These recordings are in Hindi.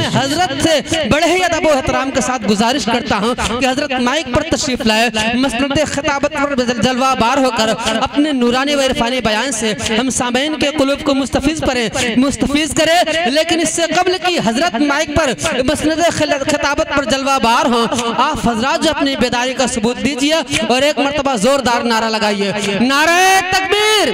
मैं हजरत से बड़े ही अदब व एहतराम के साथ गुजारिश करता हूँ कि हजरत माइक पर तशरीफ लाए, मसनद खिताबत पर जलवा बार होकर अपने नूरानी व इरफानी बयान से हम सामईन के कुलूब को मुस्तफीज करें। लेकिन इससे कबल की हजरत माइक पर मसनद खिताबत पर जलवा बार हो, आप हजरात जो अपनी बेदारी का सबूत दीजिए और एक मरतबा जोरदार नारा लगाइए, नारे तकबीर।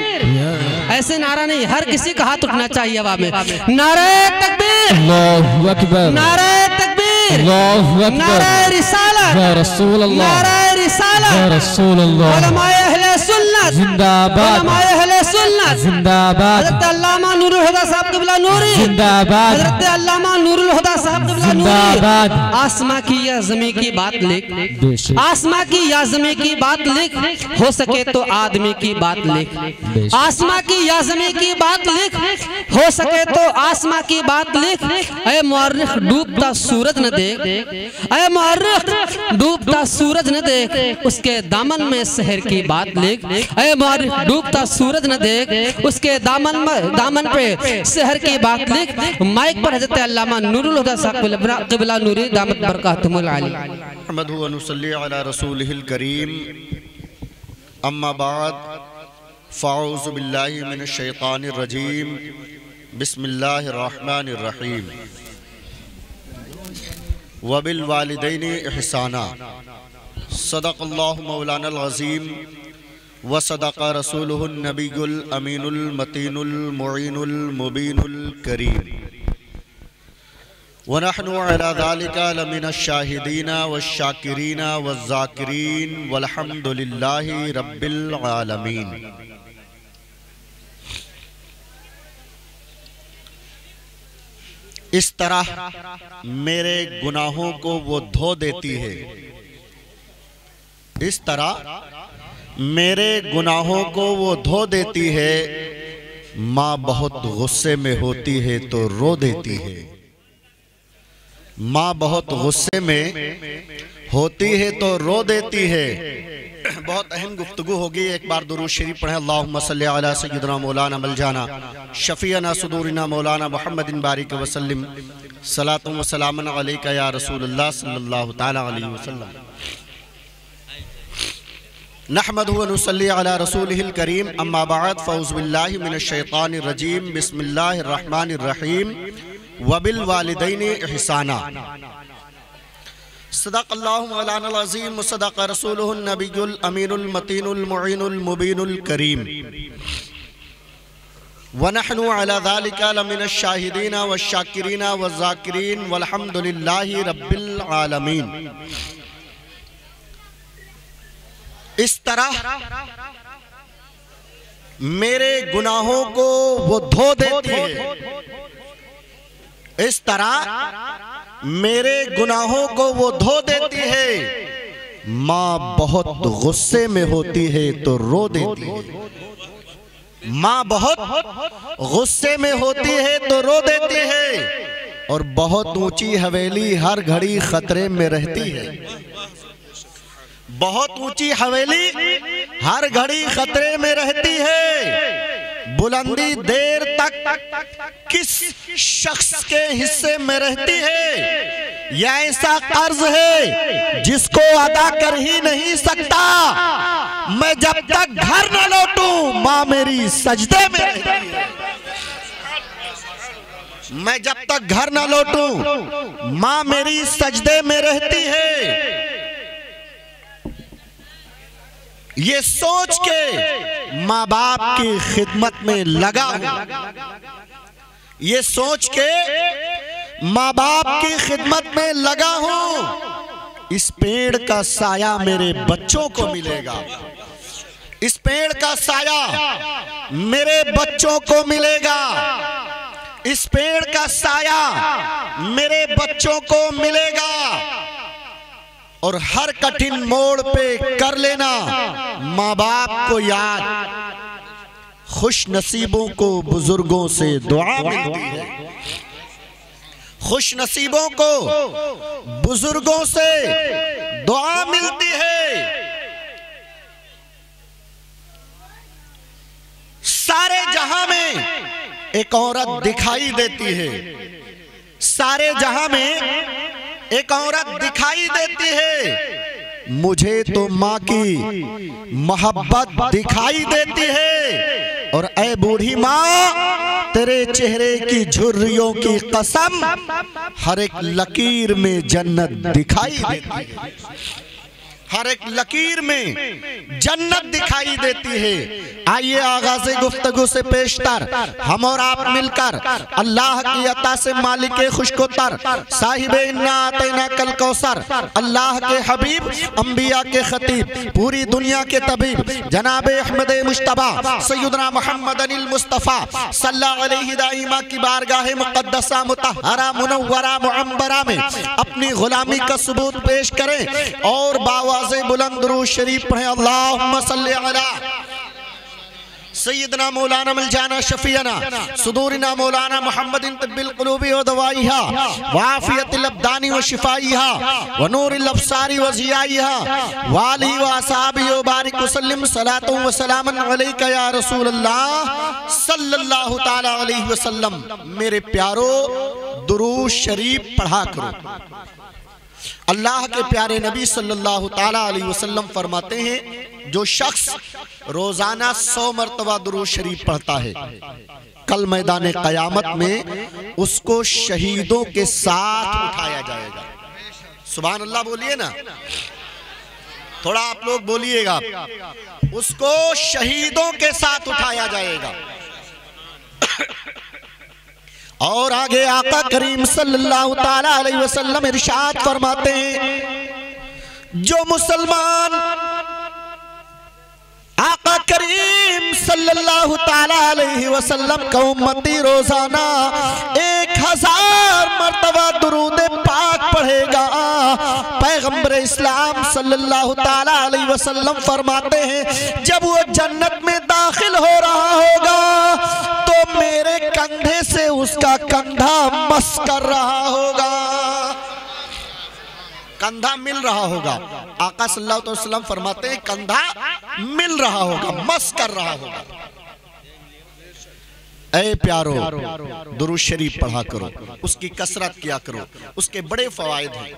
ऐसे नारा नहीं, हर किसी का हाथ उठना चाहिए हवा में। नारे तकबीर, अल्लाहु अकबर, नारे तकबीर, अल्लाहु अकबर, नारे रिसालत, या रसूल अल्लाह, नारे रिसालत, या रसूल अल्लाह, उलमाए अहले सुन्नत जिंदाबाद, उलमाए अहले सुन्नत जिंदाबाद, हज़रत अल्लामा नूरुल हुदा साहब क़िबला नूरी जिंदाबाद, हज़रत अल्लामा नूरुल हुदा साहब क़िबला जिंदाबाद। नूरी। आसमां की या ज़मीं की बात लिख, आसमां की या ज़मीं की बात लिख, हो सके तो आदमी की बात लिख। आसमां की या ज़मीं की बात लिख, हो सके तो आसमां की बात लिख। ऐ मुअर्रिख डूबता सूरज न देख, ऐ मुअर्रिख डूबता सूरज न देख, उसके दामन में शहर की बात लिख। ऐ मुअर्रिख डूबता सूरज न देख, उसके दामन पे शहर की बात लिख। माइक पर हज़रत अल्लामा नूरुल हुदा साहब क़िबला नूरी दामत बरकातुहुल आली। अहमदु व नुसल्ली अला रसूलिहिल करीम, अम्मा बाद, फ़अऊज़ु बिल्लाहि मिनश शैतानिर रजीम, बिस्मिल्लाहिर रहमानिर रहीम। व बिल वालिदैनि इहसाना, सदक़ल्लाहु मौलानल अज़ीम व सदक़ रसूलुहुन नबियुल अमीनुल मतीनुल मुईनुल मुबीनुल करीम। व नहनु अला ज़ालिका लमिनश शाहिदीना वश्शाकिरीना वज़्ज़ाकिरीन वल्हम्दुलिल्लाहि रब्बिल आलमीन। इस तरह मेरे गुनाहों को वो धो देती है, इस तरह मेरे गुनाहों को वो धो देती है। माँ बहुत गुस्से में होती है तो रो देती है, माँ बहुत गुस्से में होती है तो रो देती है। बहुत अहम गुफ्तगू होगी। एक बार दुरूद शरीफ पढ़ें। अल्लाहुम्मा सल्ली अला सय्यिदना मौलाना मलजाना शफीअना सुदूरिना मौलाना मुहम्मदिन बारिक वसल्लम सलातु व सलामन अलैका या रसूलल्लाह सल्लल्लाहु तआला अलैहि वसल्लम। नहमदु व नुसल्ली अला रसूलिहिल करीम, अम्मा बाद, फ़अऊज़ु बिल्लाहि मिनश शैतानिर रजीम, बिस्मिल्लाहिर रहमानिर रहीम। व बिल वालिदैनि इहसाना, सदक़ल्लाहु मौलानल अज़ीम, सदक़ रसूलुहुन नबियुल अमीनुल मतीनुल मुईनुल मुबीनुल करीम। व नहनु अला ज़ालिका लमिनश शाहिदीना वश्शाकिरीना वज़्ज़ाकिरीन वल्हम्दुलिल्लाहि रब्बिल आलमीन। इस तरह मेरे गुनाहों को वो धो देती है, इस तरह मेरे गुनाहों को वो धो देती है। माँ बहुत गुस्से में होती है तो रो देती है, माँ बहुत गुस्से में होती है तो रो देती है। और बहुत ऊंची हवेली हर घड़ी खतरे में रहती है, बहुत ऊंची हवेली हर घड़ी खतरे में रहती है। बुलंदी देर तक किस शख्स के हिस्से में रहती है? यह ऐसा कर्ज है जिसको अदा कर ही नहीं सकता। मैं जब तक घर न लौटूं माँ मेरी सजदे में रहती है, मैं जब तक घर न लौटूं माँ मेरी सजदे में रहती है। ये सोच के माँ बाप की खिदमत में लगा हूं, ये सोच के माँ बाप की खिदमत में लगा हूं। इस पेड़ का साया मेरे बच्चों को मिलेगा, इस पेड़ का साया मेरे बच्चों को मिलेगा, इस पेड़ का साया मेरे बच्चों को मिलेगा। और हर कठिन मोड़ पे कर लेना माँ बाप को याद। खुश नसीबों को बुजुर्गों से दुआ मिलती है, खुश नसीबों को बुजुर्गों से दुआ मिलती है। सारे जहां में एक औरत दिखाई देती है, सारे जहां में एक औरत दिखाई देती है, मुझे तो माँ की मोहब्बत दिखाई देती है। और ऐ बूढ़ी माँ, तेरे चेहरे की झुर्रियों की कसम, हर एक लकीर में जन्नत दिखाई देती है, हर एक लकीर में जन्नत दिखाई देती है। आइए आगाज़े गुफ्तगू से पेशतर हम और आप मिलकर अल्लाह की अता से मालिक खुशकोतर साहिबे इन्ना आतैना कल कौसर, अल्लाह के हबीब, अंबिया के खतीब, पूरी दुनिया के तबीब जनाब अहमद मुश्तबा सैयदना मोहम्मद अनिल मुस्तफ़ा सल्लल्लाहु अलैहि दाइमा की बारगाह मुक़द्दसा मुतहरा मुनव्वरा मुअम्बरा में अपनी गुलामी का सबूत पेश करें और बावाज़े बुलंद दुरूद शरीफ पढ़ें। अल्लाहुम्मा सल्ली अला सैयदना मौलाना मिलजाना शफीना सुदूरिना मौलाना मोहम्मदिन तिब्बिल क़ुलूबी व दवाइहा व आफियतिल अब्दानी व शिफाइहा व नूरिल अब्सारी व ज़ियाइहा व आलिहि व असहाबिहि व बारिक वसल्लम सलातु व सलामन अलैका या रसूल अल्लाह सल्लल्लाहु तआला अलैहि वसल्लम। मेरे प्यारो, दुरूद शरीफ पढ़ा करो। अल्लाह के प्यारे नबी सल्लल्लाहु ताला अलैहि वसल्लम फरमाते हैं, जो शख्स रोजाना 100 मरतबा दुरूद शरीफ पढ़ता है, कल मैदान क़यामत में उसको शहीदों के साथ उठाया जाएगा। सुभान अल्लाह बोलिए ना, थोड़ा आप लोग बोलिएगा। उसको शहीदों के साथ उठाया जाएगा। और आगे आका करीम सल्लल्लाहु ताला अलैहि वसल्लम इरशाद फरमाते हैं, जो मुसलमान आका करीम सल्लल्लाहु ताला अलैहि वसल्लम का उम्मती रोजाना 1000 मरतबा दुरूद पाक पढ़ेगा, पैगंबर इस्लाम सल्लल्लाहु ताला अलैहि वसल्लम फरमाते हैं, जब वो जन्नत में दाखिल हो रहा होगा तो मेरे कंधे से उसका कंधा मस कर रहा होगा, कंधा मिल रहा होगा। आका सल्लल्लाहु अलैहि वसल्लम फरमाते हैं, कंधा मिल रहा होगा, मस कर रहा होगा। ऐ प्यारो, दुरूद शरीफ पढ़ा करो, उसकी कसरत किया करो, उसके बड़े फवायद हैं।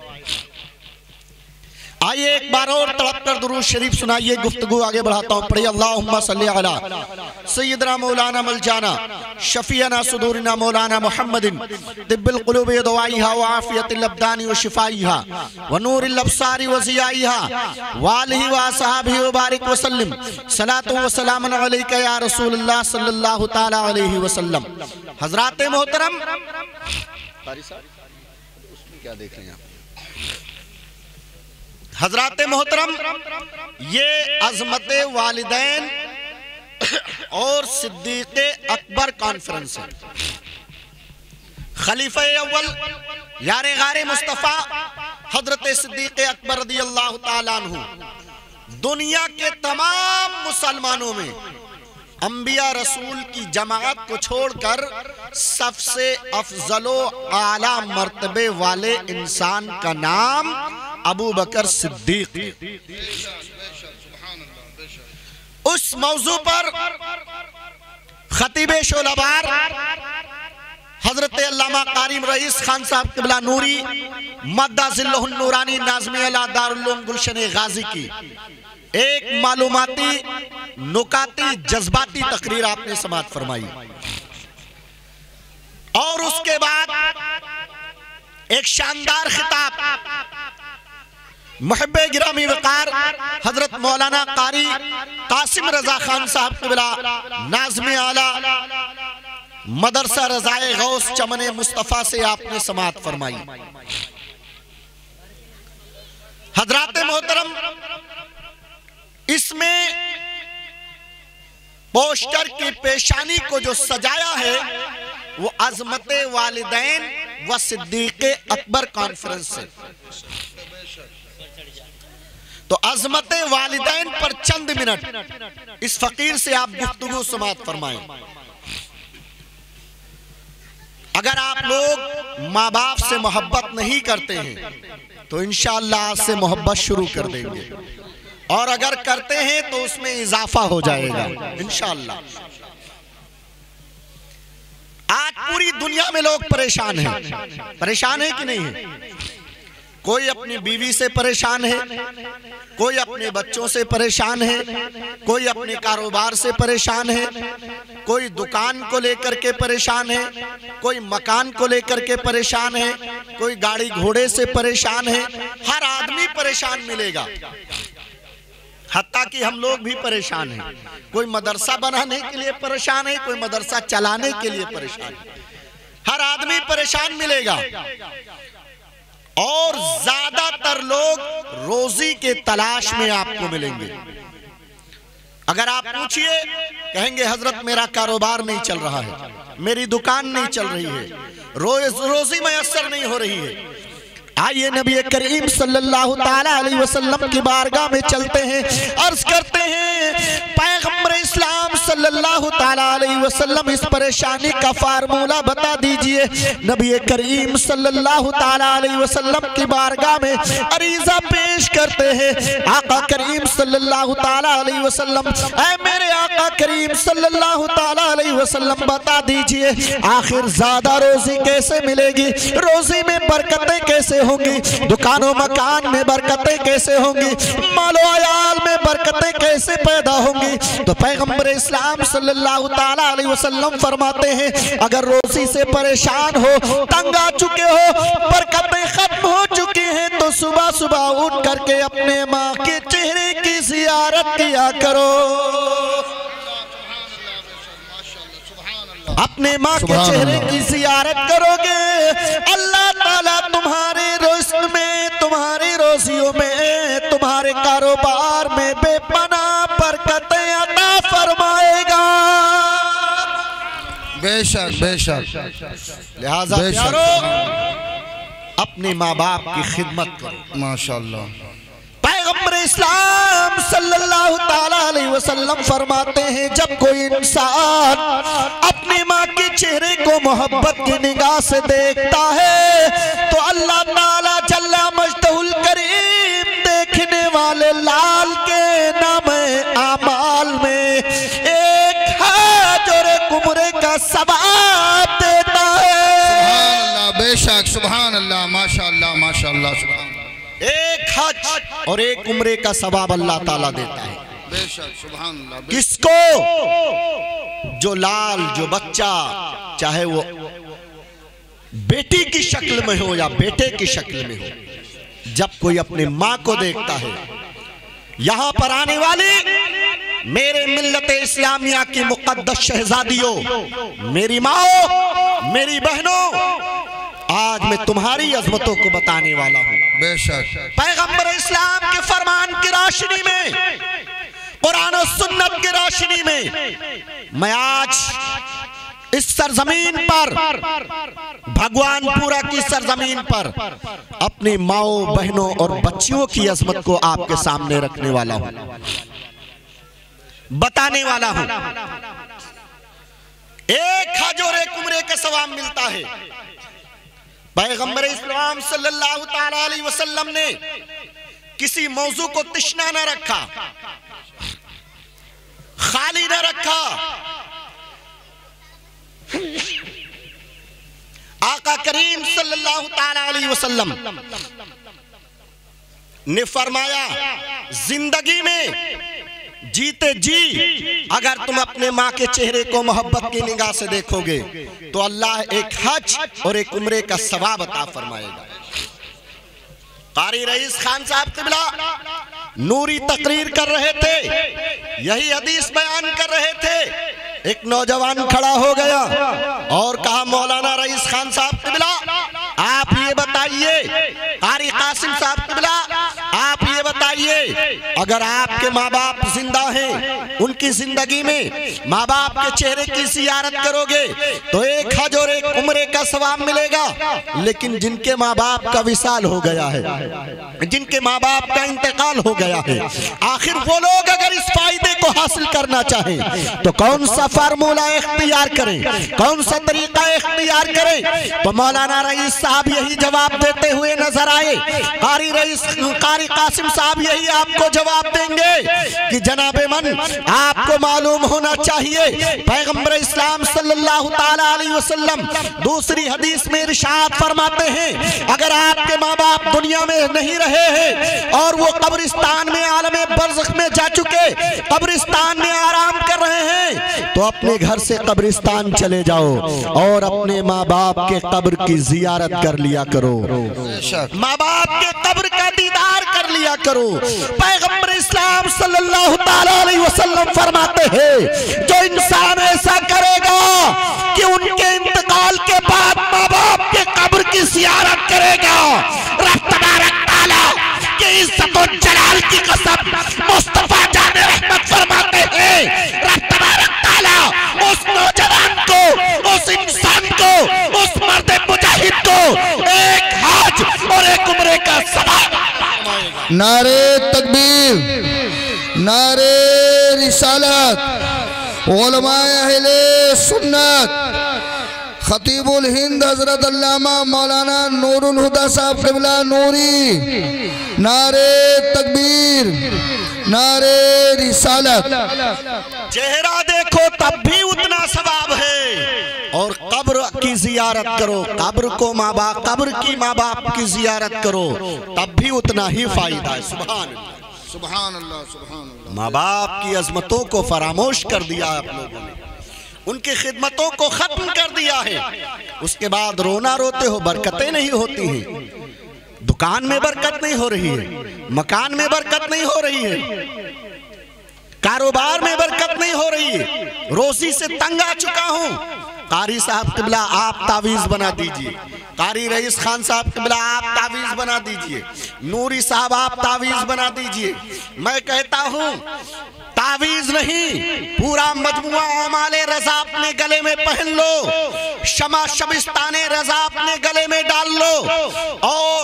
आइए एक बार और तड़प कर दुरूद शरीफ सुनाइए। गुफ्तगू आगे बढ़ाता हूँ, पढ़िए। अल्लाहुम्मा सल्ली अला सय्यदना मौलाना मलजाना शफीना सुदूरिना मौलाना मुहम्मदिन तिब्बिल क़ुलूबी व दवाइहा व आफियतिल अब्दानी व शिफाइहा व नूरिल अब्सारी व ज़ियाइहा व आलिहि व असहाबिहि व बारिक वसल्लम सलातु व सलामन अलैका या रसूलल्लाह सल्लल्लाहु ताला अलैहि वसल्लम। हज़रात मोहतरम, उसमें क्या देख रहे हैं आप? हजरात मोहतरम, ये अज़मते वालिदैन और सिद्दीक़े अकबर कॉन्फ्रेंस है। खलीफा अव्वल यारे गारे मुस्तफ़ा हजरत सिद्दीक़े अकबर रज़ियल्लाहु ताला अन्हु दुनिया के तमाम मुसलमानों में अंबिया रसूल की जमात को छोड़कर सबसे अफजलो आला मर्तबे वाले इंसान का नाम अबू बकर सिद्दीक। उस मौजू पर खतीब शोलाबार हजरत अल्लामा कारिम रईस खान साहब क़िबला नूरी मद्दाज़िल्लहुन नूरानी नाज़िम अला दारुल उलूम गुलशन गाजी की एक मालूमाती नुकाती जज्बाती तकरीर आपने समाअत फरमाई। और उसके बाद एक शानदार खिताब मुहब्बे गिरामी वकार हजरत मौलाना कारी कासिम रजा खान साहब क़िबला नाज़िम आला मदरसा रज़ाए गौस चमने मुस्तफ़ा से आपने समाअत फरमाई। हजरात मोहतरम, इसमें पोस्टर की पेशानी को जो सजाया है वो अज़मते वालिदैन व सिद्दीक़े अकबर कॉन्फ्रेंस है। तो अज़मते वालिदैन पर चंद मिनट इस फकीर से आप गुफ्तगू समाअत फरमाएं। अगर आप लोग माँ बाप से मोहब्बत नहीं करते हैं तो इंशाअल्लाह आज से मोहब्बत शुरू कर देंगे, और अगर करते हैं तो उसमें इजाफा हो जाएगा इंशाअल्लाह। आज पूरी दुनिया में लोग परेशान हैं। परेशान है कि नहीं है? कोई अपनी बीवी से परेशान है, कोई अपने बच्चों से परेशान है, कोई अपने कारोबार से परेशान है, कोई दुकान को लेकर के परेशान है, कोई मकान को लेकर के परेशान है, कोई गाड़ी घोड़े से परेशान है। हर आदमी परेशान मिलेगा। हत्ता कि हम लोग भी परेशान हैं। कोई मदरसा बनाने के लिए परेशान है, कोई मदरसा चलाने के लिए परेशान है। हर आदमी परेशान मिलेगा। और ज्यादातर लोग रोजी के तलाश में आपको मिलेंगे। अगर आप पूछिए, कहेंगे हजरत मेरा कारोबार नहीं चल रहा है, मेरी दुकान नहीं चल रही है, रोजी मयस्सर नहीं हो रही है। आइए नबी करीम सल्लल्लाहु ताला अलैहि वसल्लम की बारगाह में चलते हैं, अर्ज करते हैं पैगंबर इस्लाम सल्लल्लाहु ताला अलैहि वसल्लम इस परेशानी का फार्मूला बता दीजिए। नबी करीम सल्लल्लाहु ताला अलैहि वसल्लम की बारगाह में अरीजा पेश करते हैं। आका करीम सल्लल्लाहु ताला अलैहि वसल्लम, ऐ मेरे आका करीम सल्लल्लाहु ताला अलैहि वसल्लम बता दीजिए, आखिर ज्यादा रोजी कैसे मिलेगी, रोजी में बरकतें कैसे होंगी, दुकानों मकान में बरकतें कैसे होंगी, मालो अयाल में बरकतें कैसे पैदा होंगी। तो पैगंबर इस्लाम सल्लल्लाहु ताला अलैहि वसल्लम फरमाते हैं, अगर रोजी से परेशान हो, तंग आ चुके हो, बरकतें खत्म हो चुकी हैं, तो सुबह सुबह उठ करके अपने माँ के चेहरे की जियारत किया करो। अपने माँ के चेहरे की जियारत करोगे, अल्लाह ताला तुम्हारे रिज़्क़ में, तुम्हारी रोजियों में, तुम्हारे कारोबार में बेपनाह बरकतें अता फरमाएगा। बेशक बेशक। लिहाजा प्यारो, अपने माँ बाप की खिदमत करो। माशाअल्लाह। पैगंबर इस्लाम सल्लल्लाहु ताला अलैहि वसल्लम फरमाते हैं, जब कोई इंसान अपनी माँ के चेहरे को मोहब्बत की निगाह से देखता है, तो अल्लाह ताला जल्ला मजदहुल करीम देखने वाले लाल के नामे आमाल में एक हज और एक उम्रे का सवाब देता है। सुभान अल्लाह, बेशक, सुभान अल्लाह, माशाअल्लाह माशाअल्लाह, सुभान। एक हज और एक उम्रे का सवाब अल्लाह ताला देता है। बेशक, सुभान अल्लाह। किसको? जो लाल, जो बच्चा, चाहे वो बेटी की शक्ल में हो या बेटे की शक्ल में हो, जब कोई अपने माँ को देखता है। यहां पर आने वाली मेरे मिल्लत इस्लामिया की मुक़द्दस शहजादियों, मेरी माओ, मेरी बहनों, आज मैं तुम्हारी अजमतों को बताने वाला हूं। बेशक। पैगंबर इस्लाम के फरमान की रोशनी में, कुरान और सुन्नत की रोशनी में मैं आज इस सरजमीन पर, भगवानपुरा की सरजमीन पर अपनी माओ, बहनों और बच्चियों की अजमत को आपके सामने रखने वाला हूं, बताने वाला हूं। एक हज और एक उम्रे का सवाब मिलता है। पैगंबर इस्लाम सल्लल्लाहु ताला अलैहि वसल्लम ने किसी मौजू को तिश्ना न रखा, खाली न रखा। आका करीम सल्लल्लाहु ताला अलैहि वसल्लम ने फरमाया, जिंदगी में जीते जी अगर तुम अपने माँ के चेहरे को मोहब्बत की निगाह से देखोगे, तो अल्लाह एक हज और एक उम्रे का सवाब अता फरमाएगा। कारी रईस खान साहब क़िबला नूरी तकरीर कर रहे थे, यही हदीस बयान कर रहे थे। एक नौजवान खड़ा हो गया और कहा, मौलाना रईस खान साहब क़िबला, आप ये बताइए, कारी कासिम साहब क़िबला, आप ये बताइए, अगर आपके माँ बाप जिंदा हैं, उनकी जिंदगी में माँ बाप के चेहरे की जियारत करोगे तो एक हज और एक उम्रे का सवाब मिलेगा। लेकिन जिनके माँ बाप का विसाल हो गया है, जिनके माँ बाप का इंतकाल हो गया है, आखिर वो लोग अगर इस फायदे को हासिल करना चाहें तो कौन सा फार्मूला इख्तियार करें, कौन सा तरीका इख्तियार करें? तो मौलाना रईस साहब यही जवाब देते हुए नजर आए, कारी कासिम साहब यही आपको जवाब देंगे कि जनाबे मन, आपको मालूम होना चाहिए पैगंबर इस्लाम सल्लल्लाहु ताला अलैहि वसल्लम दूसरी हदीस में इरशाद फरमाते हैं, अगर आपके माँ बाप दुनिया में नहीं रहे हैं और वो कब्रिस्तान में आलमे बरज़ख में जा चुके, कब्रिस्तान में आराम कर रहे हैं, तो अपने घर से कब्रिस्तान चले जाओ और अपने माँ बाप के कब्र की जियारत कर लिया करो, माँ बाप के कब्र का दीदार कर लिया करो। पैगंबर इस्लाम सल्लल्लाहु ताला अलैहि वसल्लम फरमाते हैं, जो इंसान ऐसा करेगा कि उनके इंतकाल के बाद माँ बाप के कब्र की जियारत करेगा, रब तबारक तआला के इज्जत और जलाल की कसम मुस्तफा जाने रहमत फरमाते हैं, रब तबारक तआला उस नौजवान को, उस इंसान को, उस मर्द मुजाहिद को एक हज और एक उम्रे का सवाब। नारे तकबीर, नारे रिसालत, उलमाए अहले सुन्नत, खतीबुल हिंद हजरत अल्लामा मौलाना नूरुल हुदा साहब क़िबला नूरी, नारे तकबीर, नारे रिसालत। चेहरा देखो तब भी उतना सवाब है, और कब्र की जियारत करो, कब्र को माँ बाप, कब्र की माँ बाप की जियारत करो, तब भी उतना ही फायदा है। सुभान अल्लाह, सुभान अल्लाह, सुभान अल्लाह। माँ बाप की अजमतों को फरामोश कर दिया आप लोगों ने, उनकी खिदमतों को खत्म कर दिया है। उसके बाद रोना रोते हो, बरकतें नहीं होती हैं, दुकान में बरकत नहीं हो रही है, मकान में बरकत नहीं हो रही है, कारोबार में बरकत नहीं हो रही है, रोजी से तंग आ चुका हूं। कारी साहब क़िबला आप तावीज़ बना दीजिए, कारी रईस खान साहब क़िबला आप तावीज़ बना दीजिए, नूरी साहब आप तावीज़ बना दीजिए। मैं कहता हूं तावीज़ नहीं, पूरा मजमुआ आमाले रज़ा अपने गले में पहन लो, शमा शबिस्ताने रज़ा अपने गले में डाल लो, और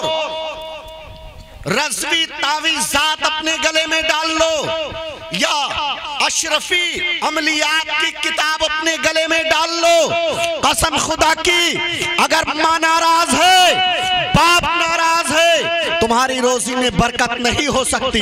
रज़वी तावीज़ात अपने गले में डाल लो, या अशरफी अमलियात की किताब अपने गले में डाल लो। कसम खुदा की, अगर माँ नाराज है, बाप नाराज है, तुम्हारी रोजी में बरकत नहीं हो सकती।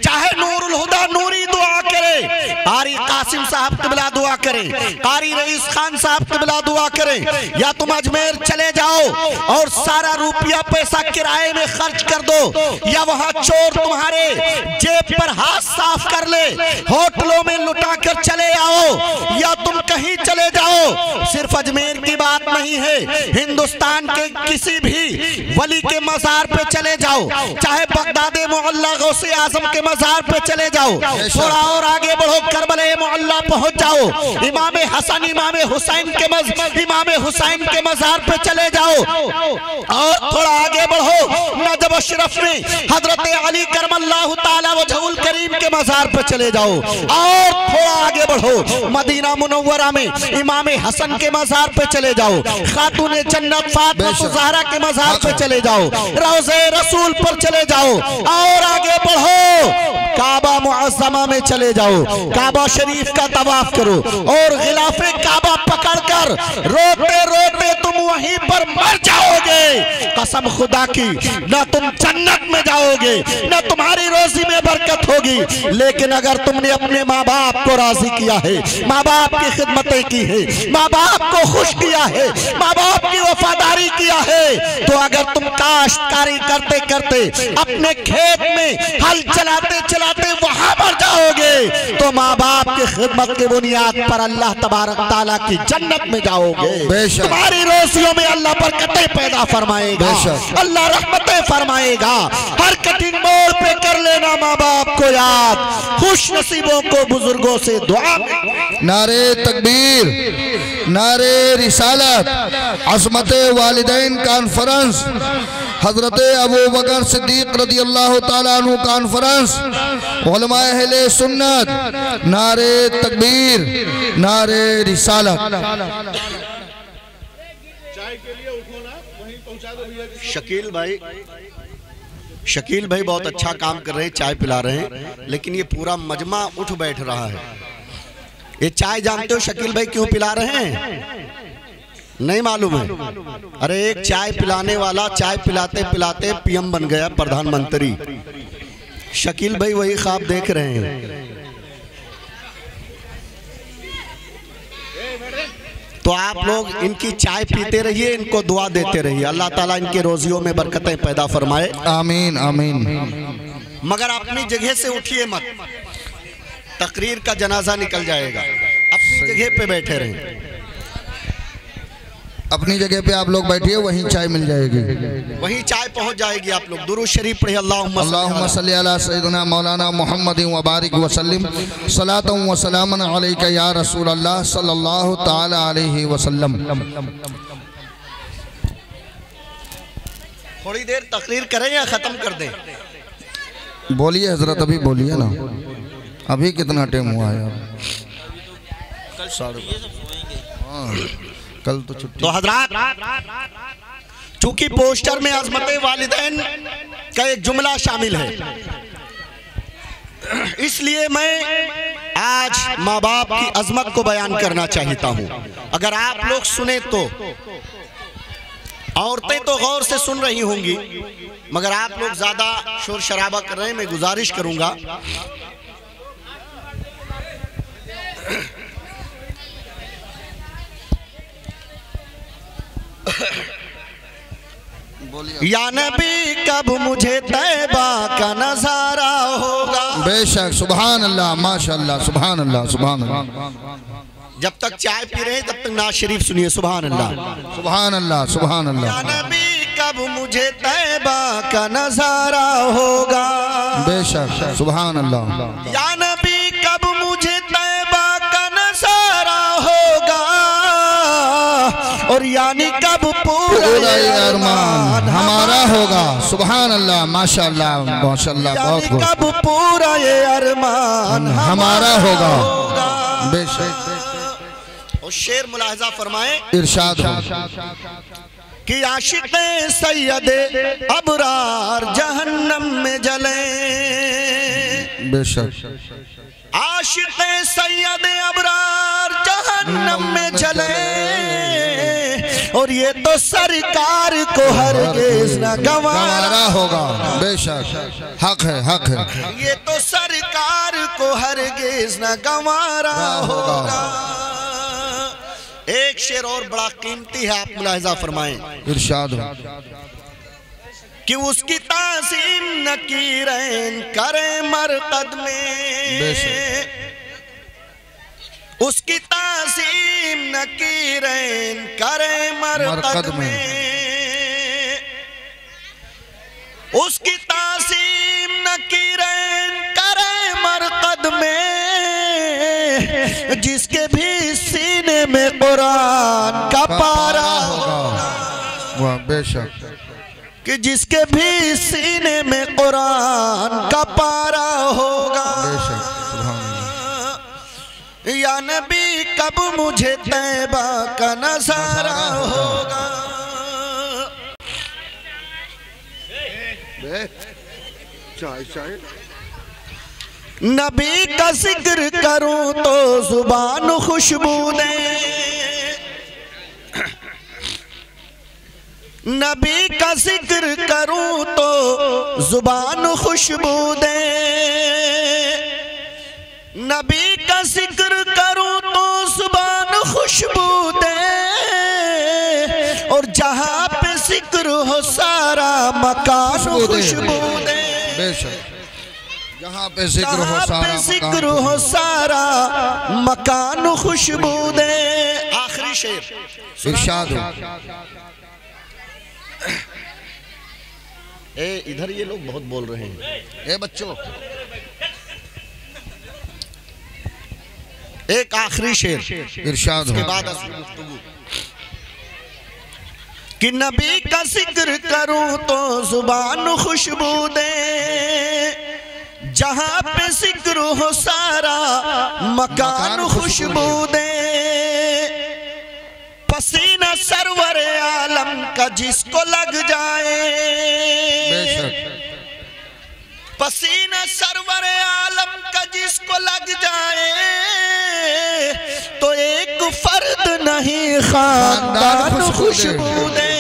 चाहे नूरुल हुदा नूरी दुआ करे, कारी कासिम साहब क़िबला दुआ करें, कारी रईस खान साहब क़िबला दुआ करें, या तुम अजमेर चले जाओ और सारा रुपया पैसा किराए में खर्च कर दो, या वहां चोर तुम्हारे जेब पर हाथ साफ कर ले, होटलों में लुटा कर चले आओ, या तुम कहीं चले जाओ। सिर्फ अजमेर की बात नहीं है, हिंदुस्तान के किसी भी वली के मज़ार पे चले जाओ, चाहे बगदादे मोहल्ला गौसे आजम के मज़ार पे चले जाओ, थोड़ा और आगे बढ़ो करबले मोहल्ला पहुंच जाओ, इमाम हसन इमाम हुसैन के मज़ार पे चले जाओ, और थोड़ा आगे बढ़ो नजब अशरफ में हजरत अली करमल्लाहु ताला वजहुल करीम के मज़ार पे चले जाओ, और थोड़ा आगे बढ़ो मदीना मुनव्वरा में इमाम हसन के मज़ार पे चले जाओ, खातून जन्नत फातिमा ज़हरा के मज़ार पे चले जाओ, रोज़े रसूल पर चले जाओ, और आगे बढ़ो काबा मुअज़्ज़मा में चले जाओ, काबा शरीफ का तवाफ करो, और गिलाफे काबा पकड़कर रोते रोते तुम वहीं पर मर जाओगे। कसम खुदा की, न तुम जन्नत में जाओगे, न तुम्हारी रोजी में बरकत होगी, लेकिन अगर तुमने अपने माँ बाप को राजी किया है, माँ बाप की खिदमतें की है, माँ बाप को खुश किया है, माँ बाप की वफादारी किया है, तो अगर तुम काश्तकारी करते करते अपने खेत में हल चलाते चलाते वहां मर जाओगे, तो माँ बाप की खिदमत की बुनियाद पर अल्लाह तबारक ताला की जन्नत में जाओगे। तुम्हारी रोजियों में अल्लाह बरकतें पैदा फरमाएगा, अल्लाह रहमतें फरमाएगा। हर कठिन मोड़ पे कर लेना माँ बाप को याद, खुश नसीबों को बुजुर्गों से दुआ। नारे तकबीर, नारे रिसालत, अज़मत वालिदैन कॉन्फ्रेंस, हजरत अबू बकर सिद्दीक रज़ी अल्लाह ताला अन्हु कॉन्फ्रेंस, उलमाए अहले सुन्नत, नारे तकबीर, नारे रिसालत। शकील भाई बहुत अच्छा काम कर रहे हैं, चाय पिला रहे हैं, लेकिन ये पूरा मजमा उठ बैठ रहा है। ये चाय जानते हो शकील भाई क्यों पिला रहे हैं? नहीं मालूम है? अरे एक चाय पिलाने वाला चाय पिलाते पिलाते पीएम बन गया, प्रधानमंत्री। शकील भाई वही ख्वाब देख रहे हैं। तो आप लोग इनकी चाय पीते रहिए, इनको दुआ देते रहिए, अल्लाह ताला इनके रोजियों में बरकतें पैदा फरमाए। आमीन आमीन। मगर अपनी जगह से उठिए मत, तकरीर का जनाजा निकल जाएगा। अपनी जगह पे बैठे रहें। अपनी जगह पे आप लोग बैठिए, वहीं चाय मिल जाएगी, वहीं चाय पहुंच जाएगी। आप लोग दुरूद शरीफ पढ़िए। अल्लाहुम्मा सल्ली अला सय्यिदना मौलाना मुहम्मद व बारिक व सल्लिम सलातन व सलामन अलैका या रसूल अल्लाह सल्लल्लाहु तआला अलैहि वसल्लम। थोड़ी देर तकरीर करें या ख़त्म कर दें? बोलिए हजरत, अभी बोलिए ना, अभी कितना टाइम हुआ है? कल तो छुट्टी। तो हजरात, चूंकि पोस्टर में अज़मत वालिदैन का एक जुमला शामिल है, इसलिए मैं आज माँ बाप की अजमत को बयान करना चाहता हूँ। अगर आप लोग सुने तो, औरतें तो गौर से सुन रही होंगी, मगर आप लोग ज्यादा शोर शराबा कर रहे हैं। मैं गुजारिश करूंगा या नबी कब मुझे तैबा का नजारा होगा। बेशक, सुभान अल्लाह, माशाअल्लाह, सुभान अल्लाह, सुभान अल्लाह। जब तक चाय पी रहे हैं तब तक नाज शरीफ सुनिए। सुभान अल्लाह, सुभान अल्लाह, सुभान अल्लाह। या नबी कब मुझे तैबा का नजारा होगा। बेशक, सुभान अल्लाह। या नबी कब मुझे तैबा का नजारा होगा, और यानी कब पूरा अरमान हमारा होगा। सुभान अल्लाह, माशाअल्लाह, माशाअल्लाह, बहुत बहुत। कब पूरा ये अरमान हमारा होगा। बेशक। और शेर मुलाहिजा फरमाए, इरशाद हो कि आशिक़े सैयदे अबरार जहन्नम में जले। बेशक। आशिक़े सैयदे अबरार जहन्नम में जले, और ये तो सरकार को हरगिज़ न गंवारा होगा। बेशक, हक है, हक है। ये तो सरकार को हरगिज़ न गंवारा होगा। एक शेर और बड़ा कीमती है, आप मुलाहिजा फरमाएं। इरशाद हो कि उसकी ताज़ीम नकीरैन करे मरकद में। उसकी ताज़ीम नकीरैन करे मरकद में। उसकी ताज़ीम नकीरैन करे मरकद में, जिसके भी सीने में कुरान का पारा होगा। वाह, बेशक। कि जिसके भी सीने में कुरान का पारा होगा। बेशक, या नबी कब मुझे तैबा का नजारा होगा। नबी का जिक्र करूं तो जुबान खुशबू दे। नबी का जिक्र करूं तो जुबान खुशबू दे। नबी का जिक्र करूं तो जुबान खुशबू दे, और जहां पे जिक्र हो सारा मकान खुशबू दे। जहां पे जिक्र हो सारा मकान खुशबू दे। आखिरी शेर इरशाद हो। इधर ये लोग बहुत बोल रहे हैं। बच्चों, एक आखिरी शेर इरशाद हो। के बाद कि नबी का जिक्र करूं तो जुबान खुशबू दे, जहां पे जिक्र हो सारा मकान खुशबू दे। पसीना सरवर आलम का जिसको लग जाए, पसीना सरवर आलम का जिसको लग जाए, तो एक फर्द नहीं खानदान खुशबू दे।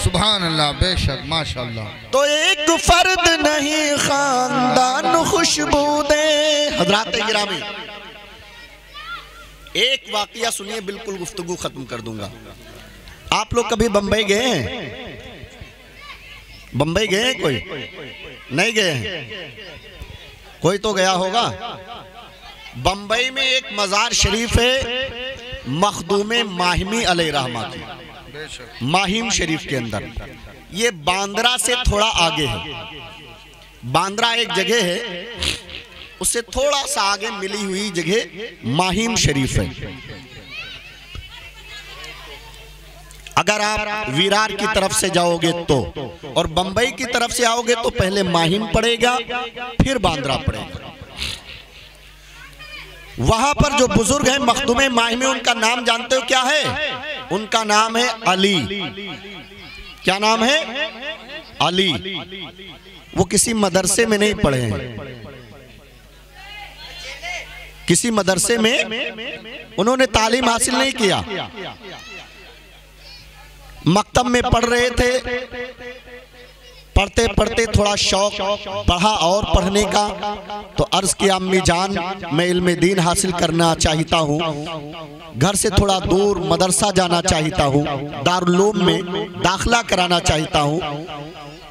सुभान सुभान अल्लाह, बेशक माशाअल्लाह। तो एक फर्द नहीं खानदान खुशबूदे। हजरात गिरामी, एक वाकया सुनिए, बिल्कुल गुफ्तगू खत्म कर दूंगा। आप लोग कभी बंबई गए हैं? बंबई गए हैं? कोई नहीं गए हैं? कोई तो गया होगा। बंबई में एक मज़ार शरीफ है मखदूमे माहिमी अलैहिर्रहमा की, माहिम शरीफ के अंदर। ये बांद्रा से थोड़ा आगे है। बांद्रा एक जगह है, उससे थोड़ा सा आगे मिली हुई जगह माहिम शरीफ है। अगर आप विरार की तरफ से जाओगे तो, और बंबई की तरफ से आओगे तो पहले माहिम पड़ेगा, फिर बांद्रा पड़ेगा। वहां पर जो बुजुर्ग हैं मखदूमे माहिमी, उनका नाम जानते हो क्या है? उनका नाम है अली। क्या नाम है? अली। वो किसी मदरसे में नहीं पढ़े हैं, किसी मदरसे में उन्होंने तालीम हासिल नहीं किया। मकतब में पढ़ रहे थे, पढ़ते पढ़ते थोड़ा शौक बढ़ा और पढ़ने का, तो अर्ज किया अम्मी जान, मैं इल्म दीन हासिल करना चाहता हूँ, घर से थोड़ा दूर मदरसा जाना चाहता हूँ, दारुल उलूम में दाखिला कराना चाहता हूँ,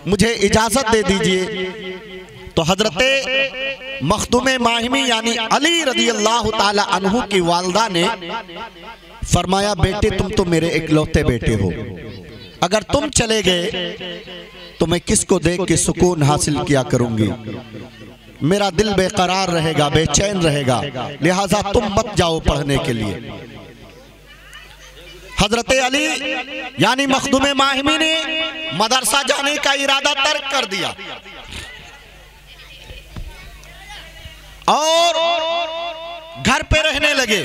मुझे इजाज़त दे दीजिए। तो हजरते मखदूमे माहिमी यानी अली रज़ी अल्लाह ताला अन्हु की वालदा ने फरमाया, बेटे तुम तो मेरे इकलौते बेटे हो, अगर तुम चले गए तो मैं किसको देख के सुकून हासिल किया करूंगी, मेरा दिल बेकरार रहेगा, बेचैन रहेगा, लिहाजा तुम मत जाओ पढ़ने के लिए। हजरत अली यानी मखदूमे माहिमी ने मदरसा जाने का इरादा तर्क कर दिया और घर पे रहने लगे।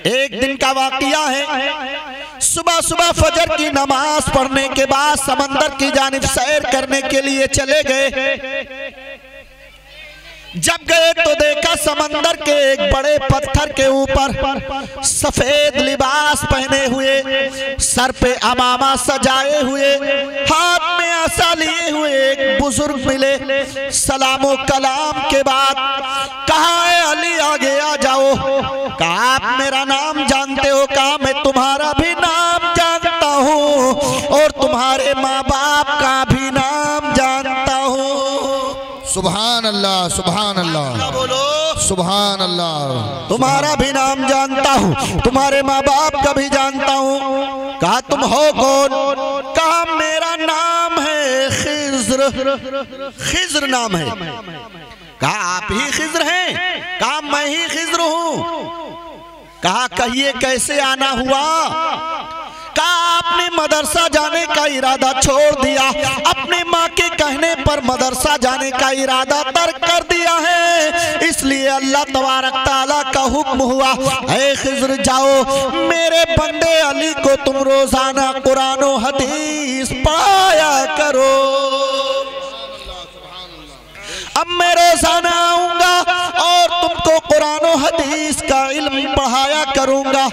एक दिन का वाकया है, सुबह सुबह फजर की नमाज पढ़ने के बाद समंदर की जानिब सैर करने के लिए चले गए। जब गए तो देखा समंदर के एक बड़े पत्थर के ऊपर सफेद लिबास पहने हुए, सर पे अमामा सजाए हुए, हाथ में आसा लिए हुए एक बुजुर्ग मिले। सलामो कलाम के बाद कहा, है अली आगे आ जाओ। कहा आप मेरा नाम जानते हो? कहा मैं तुम्हारा भी नाम जानता हूँ और तुम्हारे माँ बाप का भी नाम जानता हूँ। सुभान अल्लाह, सुभान अल्लाह, बोलो सुभान अल्लाह। तुम्हारा भी नाम जानता हूँ, तुम्हारे माँ बाप का भी जानता हूँ। कहा तुम हो कौन? कहा मेरा नाम है खिज्र। खिज्र नाम है। कहा आप ही खिज्र हैं? कहा मैं ही खिज्र हूँ। कहा कहिए कैसे आना हुआ? कहा आपने मदरसा जाने का इरादा छोड़ दिया, अपने माँ के कहने पर मदरसा जाने का इरादा तर्क कर दिया है, इसलिए अल्लाह तबारक ताला का हुक्म हुआ, ऐ खिज्र जाओ, मेरे बंदे अली को तुम रोजाना कुरान और हदीस पढ़ाया करो। अब मैं रोजाना आऊंगा और तुमको कुरान और हदीस का इल्म पढ़ाया करूंगा,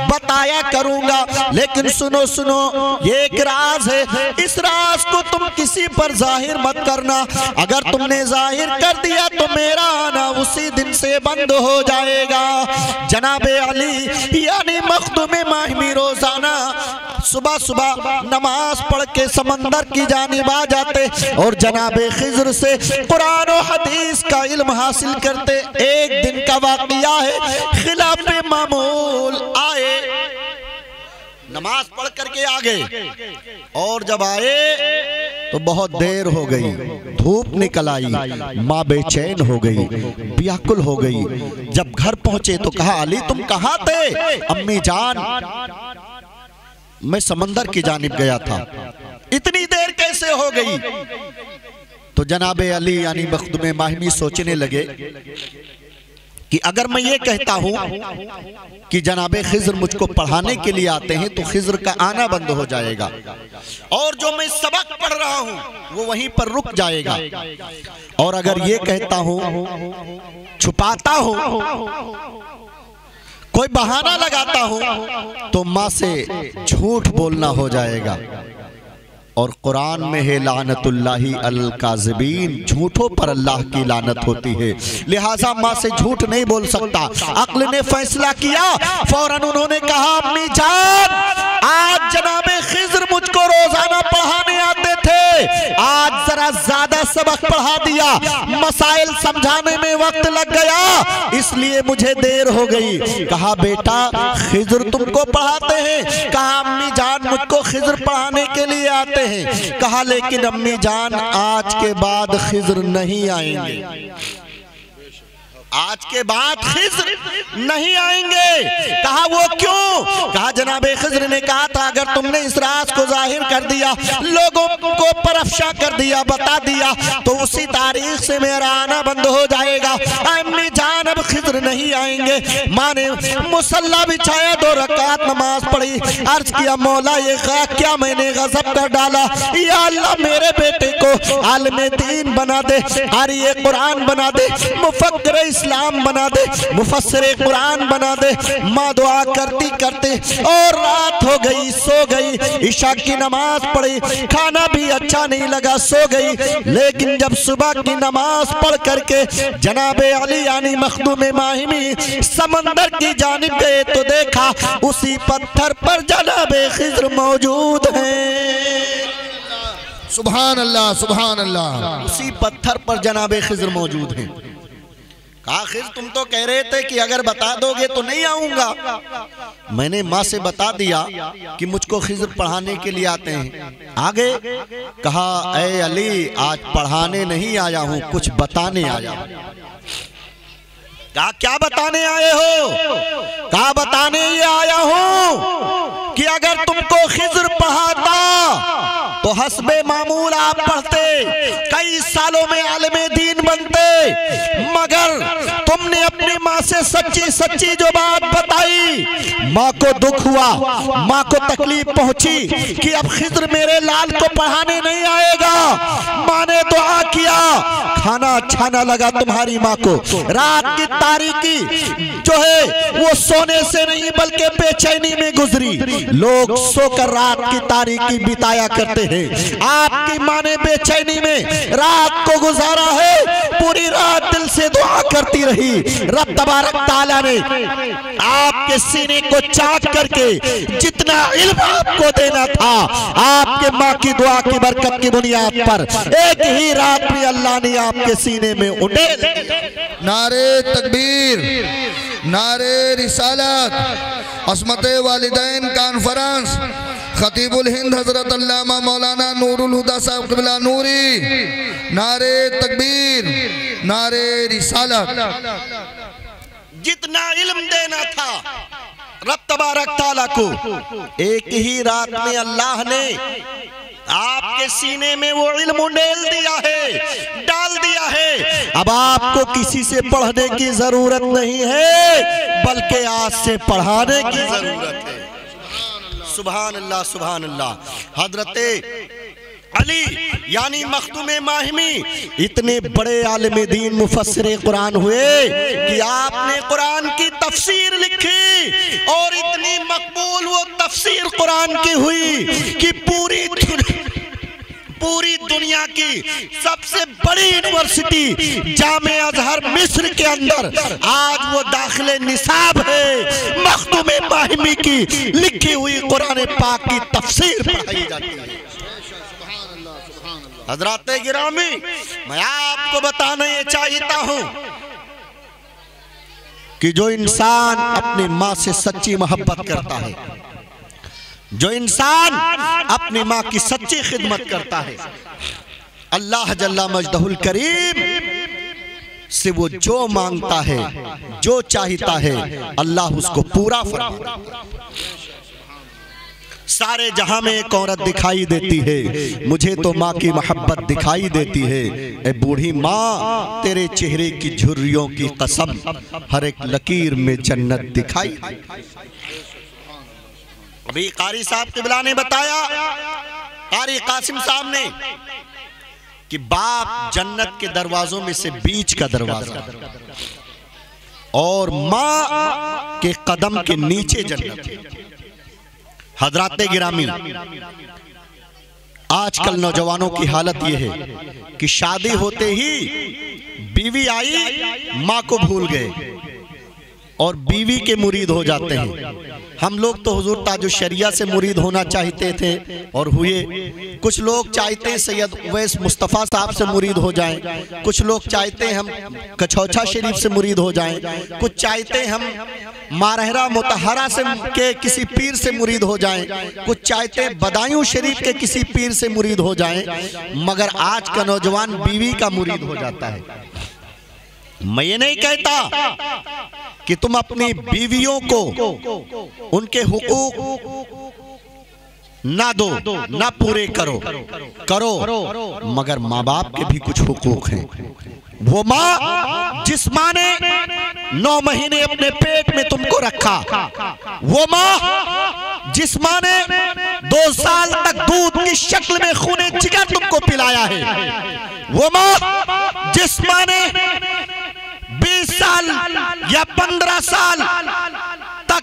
बताया करूंगा, लेकिन सुनो सुनो, ये एक राज है, इस राज को तुम किसी पर जाहिर मत करना। अगर तुमने जाहिर कर दिया तो मेरा आना उसी दिन से बंद हो जाएगा। जनाबे अली यानी मखदूमे माहिमी रोजाना सुबह सुबह नमाज पढ़ के समंदर की जानिब आ जाते और जनाबे खिज्र से कुरान और हदीस का इल्म हासिल करते। एक दिन का वाकया है, खिलाफे मामूल आए, नमाज पढ़ करके आ गए और जब आए तो बहुत देर हो गई, धूप निकल आई, माँ बेचैन हो गई, व्याकुल हो गई। जब घर पहुंचे तो कहा अली तुम कहाँ थे? अम्मी जान मैं समंदर की जानिब गया था। इतनी देर कैसे हो गई? तो जनाबे अली यानी मखदूमे माहिमी सोचने लगे कि अगर मैं ये कहता हूं कि जनाबे खिज्र मुझको पढ़ाने के लिए आते हैं तो खिज्र का आना बंद हो जाएगा और जो मैं सबक पढ़ रहा हूं वो वहीं पर रुक जाएगा, और अगर ये कहता हूं, छुपाता हूं, कोई बहाना लगाता हूं तो माँ से झूठ बोलना हो जाएगा। और कुरान में है लानतुल्लाहि अल काज़िबीन, झूठों पर अल्लाह की लानत होती है। लिहाजा माँ से झूठ नहीं बोल सकता। अक्ल ने फैसला किया, फौरन उन्होंने कहा अम्मी जान आज जनाबे खिज़्र मुझको रोजाना पढ़ाने आते थे, आज जरा ज्यादा सबक पढ़ा दिया, मसाइल समझाने में वक्त लग गया, इसलिए मुझे देर हो गई। कहा बेटा खिज़्र तुमको पढ़ाते हैं? कहा अम्मी जान मुझको खिज़्र पढ़ाने के लिए आते हैं। कहा लेकिन अम्मी जान आज के बाद खिज़्र नहीं आएंगे, आज के बाद खिज़्र नहीं आएंगे। कहा वो क्यों? कहा जनाबे खिज़्र ने कहा था अगर तुमने इस राज को जाहिर कर दिया, लोगों को परअफ़शा कर दिया, बता दिया, तो उसी तारीख से मेरा आना बंद हो जाएगा। अम्मी जान अब खिज़्र नहीं आएंगे। माँ ने मुसल्ला बिछाया, 2 रकात नमाज पढ़ी, अर्ज किया मौला ये क्या मैंने गज़ब कर डाला, या अल्लाह मेरे बेटे को आलिम दीन बना दे, क़ारी कुरान बना दे, मुफ़क्किर इस्लाम बना दे, मुफस्सिर कुरान बना दे। माँ दुआ करती करते और रात हो गई, सो गई। इशा की नमाज पढ़ी, खाना भी अच्छा नहीं लगा, सो गई। लेकिन जब सुबह की नमाज पढ़ करके जनाबे अली यानी मखदूम माहिमी समंदर की जानिब गए तो देखा उसी पत्थर पर जनाबे खिज़्र मौजूद हैं। सुभान अल्लाह, सुभान अल्लाह। उसी पत्थर पर जनाबे खिज़्र मौजूद हैं। कहा खिज़्र तुम तो कह रहे थे कि अगर बता दोगे तो नहीं आऊंगा। मैंने माँ से बता दिया कि मुझको खिज़्र पढ़ाने के लिए आते हैं। आगे कहा ऐ अली आज पढ़ाने नहीं आया हूँ, कुछ बताने आया हूँ। कहा क्या बताने आए हो? कहा बताने ये आया हूँ कि अगर तुमको खिज़्र पढ़ाता तो हस्बे मामूल आप पढ़ते, कई सालों में आलिम दीन बनते, मगर तुमने अपनी माँ से सच्ची सच्ची जो बात बताई, माँ को दुख हुआ, माँ को तकलीफ पहुंची कि अब खिज़्र मेरे लाल को पढ़ाने नहीं आएगा। माँ ने दुआ किया, खाना अच्छा ना लगा तुम्हारी माँ को, रात की तारीकी जो है वो सोने से नहीं बल्कि बेचैनी में गुजरी। लोग सोकर रात की तारीकी बिताया करते हैं, आपकी माँ ने बेचैनी में रात को गुजारा है, पूरी रात दिल से दुआ करती रही। रब तबारक ताला ने आपके सीने को चाक करके जितना इल्म आपको देना था, आपके माँ की दुआ की बरकत की बुनियाद पर एक ही रात में अल्लाह ने आपके सीने में उंडेल। नारे तकबीर, नारे रिसालत, अस्मते वालिदैन कॉन्फ्रेंस, खतीबुल हिंद हजरत अल्लामा मौलाना नूरुल हुदा साहब क़िबला नूरी। नारे तकबीर, नारे रिसालत। जितना इल्म देना था रब तबारक ताला को, एक ही रात में अल्लाह ने आपके सीने में वो इल्म उंडेल दिया है, डाल दिया है। अब आपको किसी से पढ़ने की जरूरत नहीं है, बल्कि आज से पढ़ाने की जरूरत है। सुभान अल्लाह, सुभान अल्लाह। हजरते अली यानी मखदूम माहिमी इतने बड़े आलिम दीन मुफस्सिर कुरान हुए कि आपने कुरान की तफसीर लिखी, और इतनी मकबूल वो तफसीर कुरान की हुई कि पूरी दुनिया की सबसे बड़ी यूनिवर्सिटी जामे अजहर मिस्र के अंदर आज वो दाखिले निसाब है, मखदूम माहिमी की लिखी हुई कुरान पाक की तफसीर पढ़ाई जाती है। हज़रात गिरामी, मैं आपको बताना ये चाहता हूं कि जो इंसान अपनी माँ से सच्ची मोहब्बत करता है, जो इंसान अपनी माँ की सच्ची खिदमत करता है, अल्लाह जल्ला मजदहुल करीम से वो जो मांगता है, जो चाहता है, अल्लाह उसको पूरा फरमाता है। सारे जहां में एक औरत दिखाई देती है, मुझे तो माँ की मोहब्बत दिखाई देती है। ए बूढ़ी माँ, तेरे चेहरे की झुर्रियों की कसम, हर एक लकीर में जन्नत दिखाई। अभी कारी साहब क़िबला ने बताया, कारी कासिम साहब ने, कि बाप जन्नत के दरवाजों में से बीच का दरवाजा और माँ के कदम के नीचे जन्नत है। हज़रात गिरामी, आजकल नौजवानों की हालत यह है कि शादी होते ही बीवी आई माँ को भूल गए और बीवी के मुरीद हो जाते हैं। हम लोग तो हुजूर ताजु शरिया से मुरीद होना चाहते थे और हुए। कुछ लोग चाहते हैं सैयद उवैस मुस्तफ़ा साहब से मुरीद हो जाएं, कुछ लोग चाहते हैं हम कछौछा शरीफ से मुरीद हो जाएं, कुछ चाहते हैं हम मारहरा मुतहरा से के किसी पीर से मुरीद हो जाएं, कुछ चाहते हैं बदायूं शरीफ के किसी पीर से मुरीद हो जाएं। मगर आज का नौजवान बीवी का मुरीद हो जाता है। मैं ये नहीं कहता कि तुम अपनी बीवियों को उनके हुकूक ना दो, ना पूरे करो, मगर माँ बाप के भी कुछ हुकूक हैं। वो माँ जिस माँ ने 9 महीने अपने पेट में तुमको रखा, वो माँ जिस माँ ने 2 साल तक दूध की शक्ल में खूने जिगर तुमको पिलाया है, वो माँ जिस माँ ने 20 साल या 15 साल तक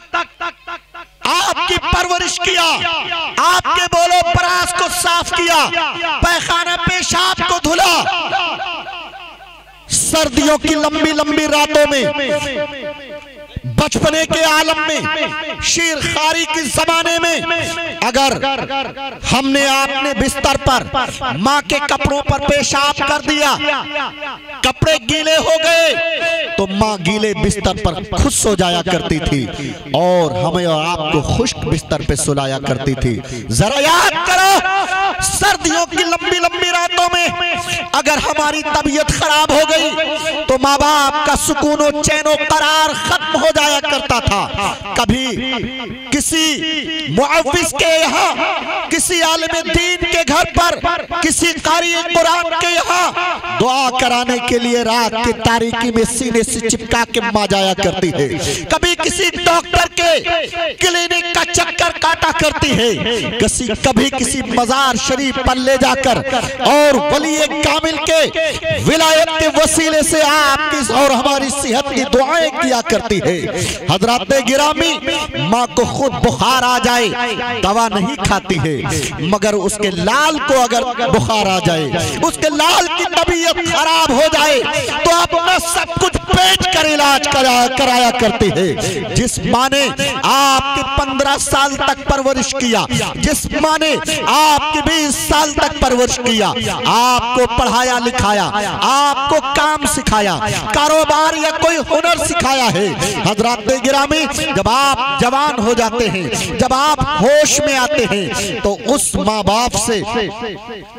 आपकी परवरिश किया, आपके बोलो परास को साफ किया, पैखाना पेशाब को धुला, सर्दियों की लंबी लंबी रातों में, बचपने के आलम में, शीर खारी के जमाने में अगर हमने आपने बिस्तर पर माँ के कपड़ों पर पेशाब कर दिया, कपड़े गीले हो गए, तो माँ गीले बिस्तर पर खुद सो जाया करती थी और हमें और आपको खुश्क बिस्तर पे सुलाया करती थी। जरा याद करो, सर्दियों की लंबी लंबी रातों में अगर हमारी तबीयत खराब हो गई तो माँ बाप का सुकून और चैन और करार खत्म हो जाया करता था। कभी किसी मुअव्विज़ के यहाँ, किसी आलिम दीन के घर पर, किसी कारी कुरान के यहाँ दुआ कराने के लिए रात की तारीकी में सीने से चिपका के माँ जाया करती है। कभी किसी डॉक्टर के क्लिनिक का चक्कर काटा करती है, कभी किसी मजार शरीफ पर ले जाकर और वली कामिल के विलायत के वसीले से आपकी और हमारी सेहत की दुआएं किया करती है। हजरात गिरामी, माँ को खुद बुखार आ जाए दवा नहीं खाती है, मगर उसके लाल को अगर बुखार आ जाए, उसके लाल की तबीयत खराब हो जाए तो अपना सब कुछ बेच कर इलाज कराया करती है। जिस माँ ने आपके 15 साल तक परवरिश किया, जिस माँ ने आपके 20 साल तक परवरिश किया, आपको पढ़ाया लिखाया, आपको काम सिखाया, कारोबार या कोई हुनर सिखाया है, हजरात गिरामी, जब आप जवान हो जाते हैं, जब आप होश में आते हैं, तो उस माँ बाप से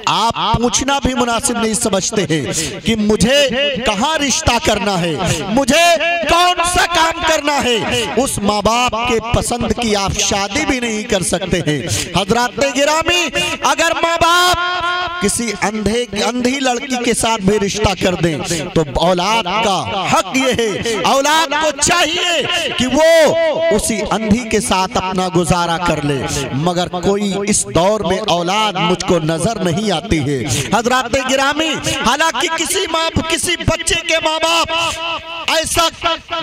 आप पूछना भी मुनासिब नहीं समझते हैं कि मुझे कहाँ रिश्ता करना है, मुझे कौन सा काम करना है। उस माँ बाप के पसंद की आप शादी भी नहीं कर सकते हैं। हजरात गिरामी, अगर माँ बाप किसी अंधी लड़की के साथ भी रिश्ता कर दें तो औलाद का हक ये है, औलाद को चाहिए कि वो उसी अंधी के साथ अपना गुजारा कर ले, मगर कोई इस दौर में औलाद मुझको नजर नहीं आती है। हजरात गिरामी, हालांकि किसी बच्चे के माँ बाप ऐसा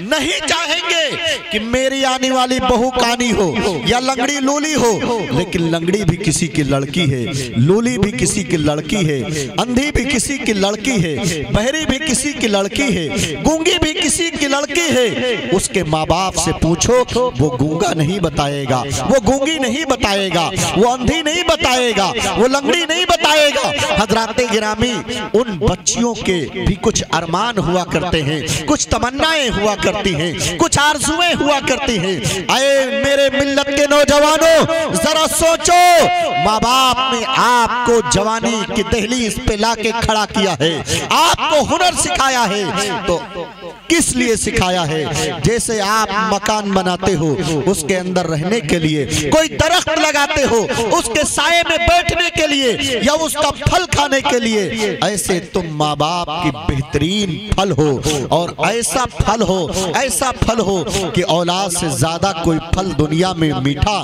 नहीं चाहेंगे कि मेरी आने वाली बहू कानी हो या लंगड़ी लूली हो, लेकिन लंगड़ी भी किसी की लड़की है, लूली भी किसी की लड़की है, अंधी भी किसी की लड़की है, बहरी भी किसी की लड़की है, गूंगी भी किसी की लड़की है। उसके माँ बाप से पूछो, वो गूंगा नहीं बताएगा, वो गूंगी नहीं बताएगा, वो अंधी नहीं बताएगा, वो लंगड़ी नहीं बताएगा। हजरात गिरामी, उन बच्चियों के भी कुछ अरमान हुआ करते हैं, कुछ तमन्नाएं हुआ करती हैं, कुछ आरज़ुएं हुआ करती हैं। अरे मेरे मिल्लत के नौजवानों, जरा सोचो, माँ बाप ने आपको जवानी की दहलीज पे लाके खड़ा किया है, आपको हुनर सिखाया है, तो किस लिए सिखाया है? जैसे आप मकान बनाते हो उसके अंदर रहने के लिए, कोई दरख्त लगाते हो उसके साये में बैठने के लिए या उसका फल खाने के लिए, ऐसे तुम माँ बाप की बेहतरीन फल हो और ऐसा फल हो, ऐसा फल हो कि औलाद से ज्यादा कोई फल दुनिया में मीठा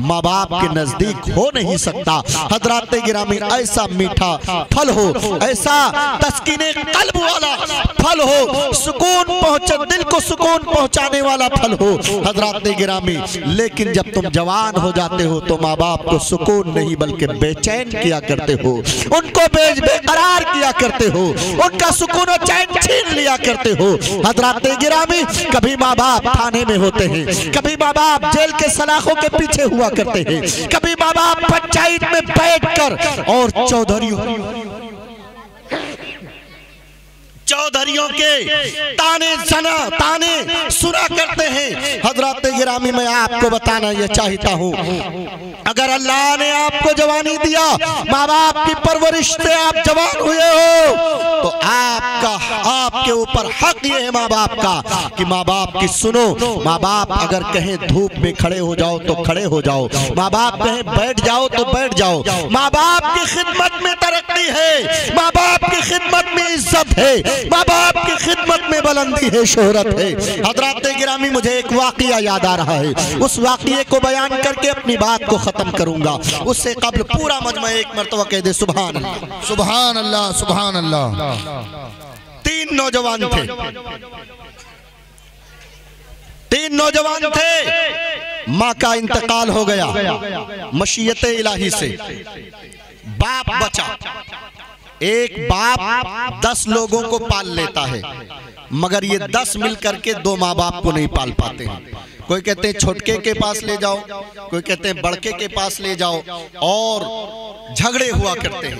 माँ बाप के नजदीक हो नहीं सकता। हजरात गिरामी, ऐसा मीठा फल हो, ऐसा तस्कीने कल्ब वाला फल हो, सुकून दिल को सुकून पहुंचाने वाला फल हो हजरात गिरामी। लेकिन जब तुम जवान हो जाते हो तो माँ बाप को सुकून नहीं बल्कि बेचैन किया करते हो, उनको बेकरार किया करते हो, उनका सुकून और चैन छीन लिया करते हो हजरात गिरामी। कभी माँ बाप थाने में होते हैं, कभी माँ बाप जेल के सलाखों के पीछे हुआ करते हैं, कभी माँ बाप पंचायत में बैठकर और चौधरियों के ताने सुना करते हैं हजरात गिरामी। मैं आपको बताना यह चाहता हूँ, अगर अल्लाह ने आपको जवानी दिया, माँ बाप की परवरिश से आप जवान हुए हो, तो आपके ऊपर हक ये है माँ बाप का कि माँ बाप की सुनो। माँ बाप अगर कहें धूप में खड़े हो जाओ तो खड़े हो जाओ, माँ बाप कहें बैठ जाओ तो बैठ जाओ। माँ बाप की खिदमत में तरक्की है, माँ बाप की खिदमत में इज्जत है, माँ बाप की खिदमत में बुलंदी है, शोहरत है। हजरात गिरामी मुझे एक वाकया याद आ रहा है, उस वाकये को बयान करके अपनी बात को खत्म करूंगा। उससे कबल पूरा मजमा एक मर्तबा कह दे सुभान अल्लाह, सुभान अल्लाह, सुभान अल्लाह। 3 नौजवान थे, 3 नौजवान थे, माँ का इंतकाल हो गया मशीयत इलाही से, बाप बचा। एक बाप 10 लोगों को पाल लेता है, मगर ये 10 मिलकर के 2 माँ बाप को नहीं पाल पाते हैं। कोई कहते हैं छोटके के पास ले जाओ, कोई कहते हैं बड़के के पास ले जाओ, और झगड़े हुआ करते हैं।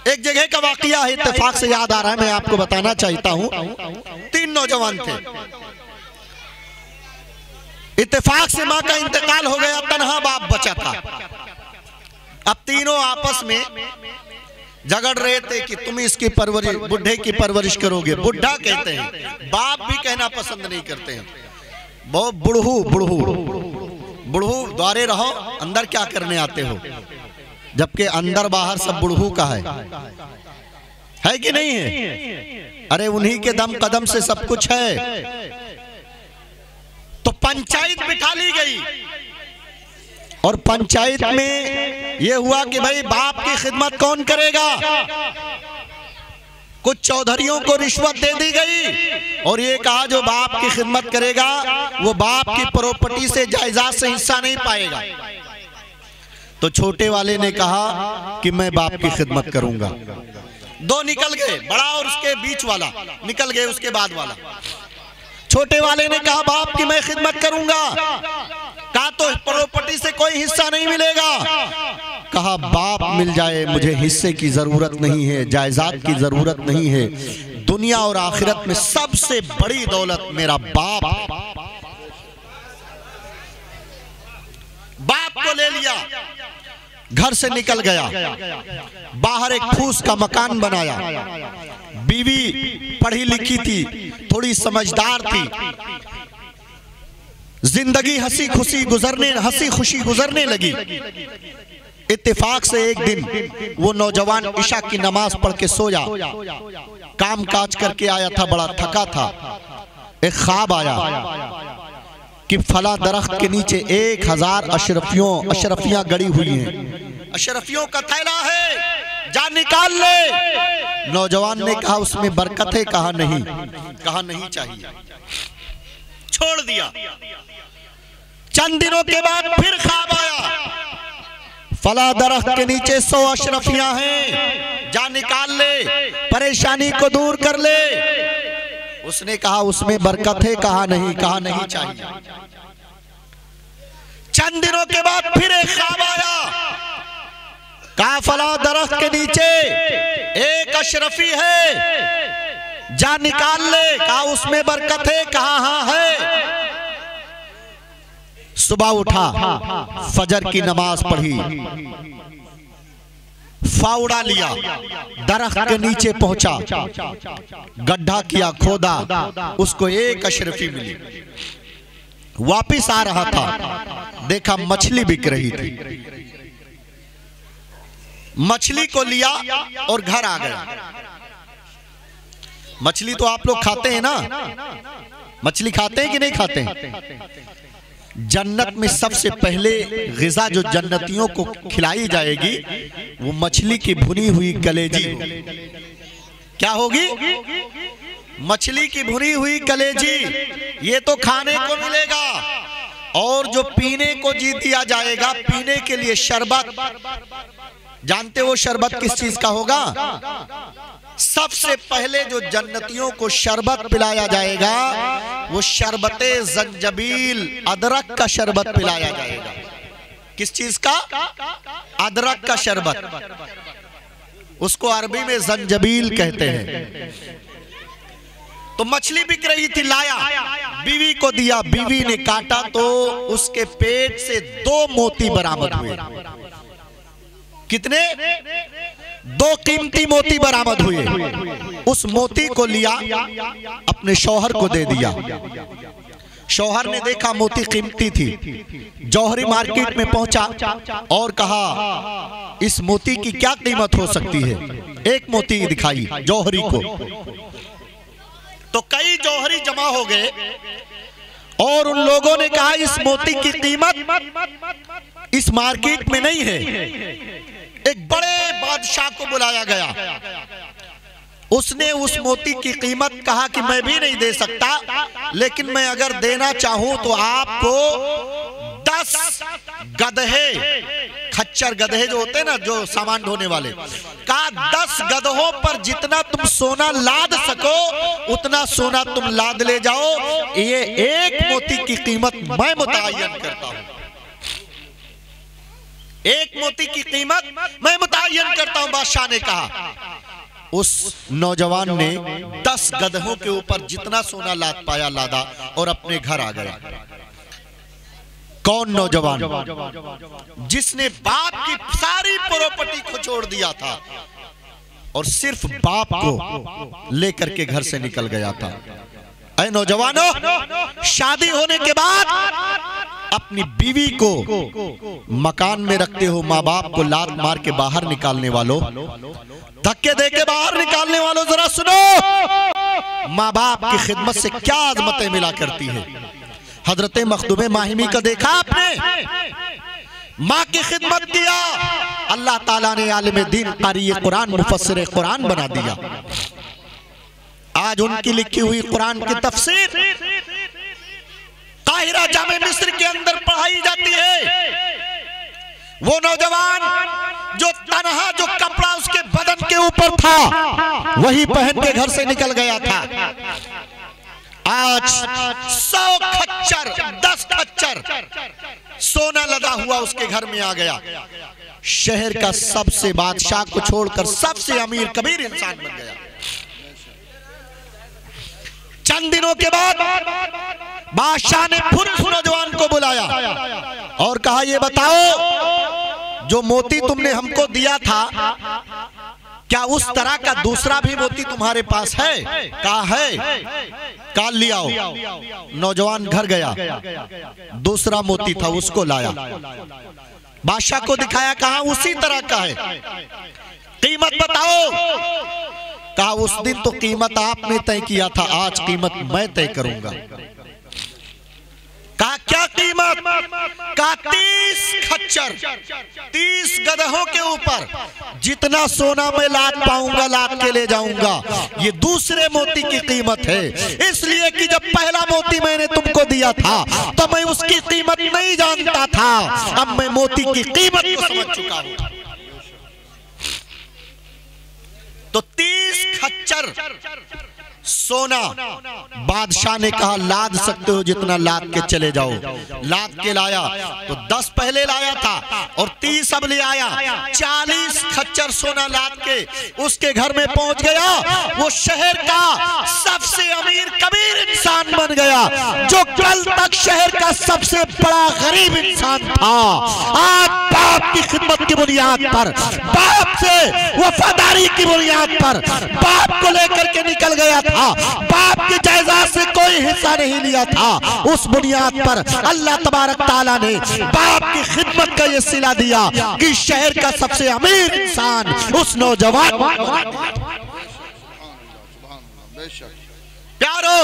एक जगह का वाकया है, इत्तेफाक से याद आ रहा है, मैं आपको बताना चाहता हूँ। 3 नौजवान थे, इत्तेफाक से माँ का इंतकाल हो गया, तन्हा बाप बचा था। अब तीनों आपस में झगड़ रहे थे कि तुम इसकी परवरिश, बुढ़े की परवरिश करोगे। बुढ़ा कहते हैं, बाप भी कहना पसंद नहीं करते हैं, बहुत बुढ़ू द्वारे रहो, अंदर क्या करने आते हो, जबकि अंदर बाहर सब बुढ़ू का है कि नहीं है? अरे उन्हीं के दम कदम से सब कुछ है। तो पंचायत बिठा ली गई, और पंचायत में यह हुआ कि भाई बाप की खिदमत कौन करेगा। कुछ चौधरियों को रिश्वत दे दी गई और ये कहा जो बाप की खिदमत करेगा वो बाप की प्रॉपर्टी से जायदाद से हिस्सा नहीं पाएगा। तो छोटे वाले ने कहा कि मैं बाप की खिदमत करूंगा। 2 निकल गए, बड़ा और उसके बीच वाला निकल गए, उसके बाद वाला। छोटे वाले ने कहा बाप की मैं खिदमत करूंगा। कहा तो प्रॉपर्टी से कोई हिस्सा नहीं मिलेगा। कहा बाप मिल जाए, मुझे हिस्से की जरूरत नहीं है, जायदाद की जरूरत नहीं है। दुनिया और आखिरत में सबसे बड़ी दौलत मेरा बाप। बाप को ले लिया, घर से निकल गया, बाहर एक फूस का मकान बनाया। बीवी पढ़ी लिखी थी, थोड़ी समझदार थी, जिंदगी हंसी खुशी गुजरने लगी। इत्तेफाक से एक दिन वो नौजवान इशा की नमाज पढ़ के सोया, काम काज करके आया था, बड़ा थका था। एक ख्वाब आया कि फला दरख्त के नीचे 1000 अशरफियां गड़ी हुई हैं, अशरफियों का थैला है, जा निकाल ले। नौजवान ने कहा उसमें बरकत है, कहा नहीं चाहिए, छोड़ दिया। चंद दिनों के बाद फिर ख्वाब आया, फला दरख्त के नीचे 100 अशरफियां हैं, जा निकाल ले, परेशानी को दूर कर ले। उसने कहा उसमें बरकत है, कहा नहीं चाहिए। चंद दिनों के बाद फिर एक ख्वाब आया, कहा फला दरख्त के नीचे 1 अशरफी है, जा निकाल ले, कहा उसमें बरकत है, कहा हाँ है। सुबह उठा, फजर की नमाज पढ़ी, फावड़ा लिया, दरख्त के नीचे पहुंचा, गड्ढा किया, खोदा, उसको 1 अशरफी मिली। वापिस आ रहा था, देखा मछली बिक रही थी, मछली को लिया और घर आ गया। मछली तो आप लोग खाते हैं ना, मछली खाते हैं कि नहीं खाते हैं? जन्नत में सबसे पहले ग़िज़ा जो जन्नतियों को खिलाई जाएगी वो मछली की भुनी हुई कलेजी। क्या होगी? मछली की भुनी हुई कलेजी ये तो खाने को मिलेगा, और जो पीने को जी दिया जाएगा, पीने के लिए शरबत, जानते हो शरबत किस चीज का होगा? सबसे पहले जो जन्नतियों को शरबत पिलाया जाएगा वो शरबते जंजबील, अदरक का शरबत पिलाया जाएगा। किस चीज का? अदरक का शरबत, उसको अरबी में जंजबील कहते हैं। तो मछली बिक रही थी, लाया, बीवी को दिया, बीवी ने काटा तो उसके पेट से 2 मोती बरामद हुए। कितने? 2 कीमती मोती बरामद हुए। उस मोती को लिया, अपने शौहर को दे दिया। शौहर ने देखा मोती कीमती थी, जौहरी मार्केट में पहुंचा और कहा इस मोती की क्या कीमत हो सकती है? एक मोती दिखाई जौहरी को, तो कई जौहरी जमा हो गए और उन लोगों ने कहा इस मोती की कीमत इस मार्केट में नहीं है। एक बड़े बादशाह को बुलाया गया, उसने उस मोती की कीमत कहा कि मैं भी नहीं दे सकता, लेकिन मैं अगर देना चाहूं तो आपको 10 गधे, खच्चर गधे जो होते हैं ना, जो सामान ढोने वाले, कहा 10 गधों पर जितना तुम सोना लाद सको उतना सोना तुम लाद ले जाओ, ये एक मोती की कीमत मैं मुतय्यन करता हूं। एक मोती की कीमत मैं मुतय्यन करता हूं, बादशाह ने कहा। उस नौजवान ने 10 गधों के ऊपर जितना सोना लाद पाया लादा और अपने घर आ गया। कौन नौजवान? जिसने बाप की सारी प्रॉपर्टी को छोड़ दिया था और सिर्फ बाप को लेकर के घर से निकल गया था। ऐ नौजवानों, शादी होने के बाद अपनी बीवी को मकान में रखते हो, माँ बाप को लात मार के बाहर निकालने वालों, धक्के दे के बाहर निकालने वालों, जरा सुनो, माँ बाप की खिदमत से क्या आजमतें मिला करती है। हजरत मखदूम माहिमी का देखा आपने? माँ की खिदमत किया, अल्लाह ताला ने आलिम दीन, कारी कुरान, मुफस्सिर कुरान बना दिया। आज उनकी लिखी हुई कुरान की तफसीर काहिरा जामे मिस्र के अंदर पढ़ाई जाती है। वो नौजवान जो तनहा, जो कपड़ा उसके बदन के ऊपर था वही पहन के घर से निकल गया था, आज 100 खच्चर, 10 खच्चर सोना लदा हुआ उसके घर में आ गया। शहर का सबसे बादशाह को छोड़कर सबसे अमीर कबीर इंसान बन गया। चंद दिनों के बाद बादशाह ने फिर उस नौजवान को बुलाया और कहा ये बताओ, जो मोती तुमने हमको दिया था क्या उस तरह का दूसरा भी मोती तुम्हारे पास है? कहा है, कहा लिया आओ। नौजवान घर गया, दूसरा मोती था उसको लाया, बादशाह को दिखाया, कहा उसी तरह का है, कीमत बताओ। कहा उस दिन तो कीमत आपने तय किया था, आज कीमत मैं तय करूंगा। कहा क्या कीमत? कहा 30 खच्चर, 30 गधों के ऊपर जितना सोना मैं लाद पाऊंगा लाद के ले जाऊंगा। ये दूसरे मोती की कीमत है, इसलिए कि जब पहला मोती मैंने तुमको दिया था तो मैं उसकी कीमत नहीं जानता था, अब मैं मोती की कीमत को समझ चुका हूं। तो 30 खच्चर सोना बादशाह ने कहा लाद सकते हो जितना लाद के चले जाओ। लाद के लाया तो 10 पहले लाया था और 30 अब ले आया। 40 खच्चर सोना लाद के उसके घर में पहुंच गया। वो शहर का सबसे अमीर कबीर इंसान बन गया, जो कल तक शहर का सबसे बड़ा गरीब इंसान था। आज बाप की खिदमत की बुनियाद पर, बाप से वफादारी की बुनियाद पर बाप को लेकर के निकल गया था, बाप की जायदाद से कोई हिस्सा नहीं लिया था। उस बुनियाद पर अल्लाह तबारक ताला ने बाप की खिदमत का ये सिला दिया कि शहर का सबसे अमीर इंसान उस नौजवान। प्यारो,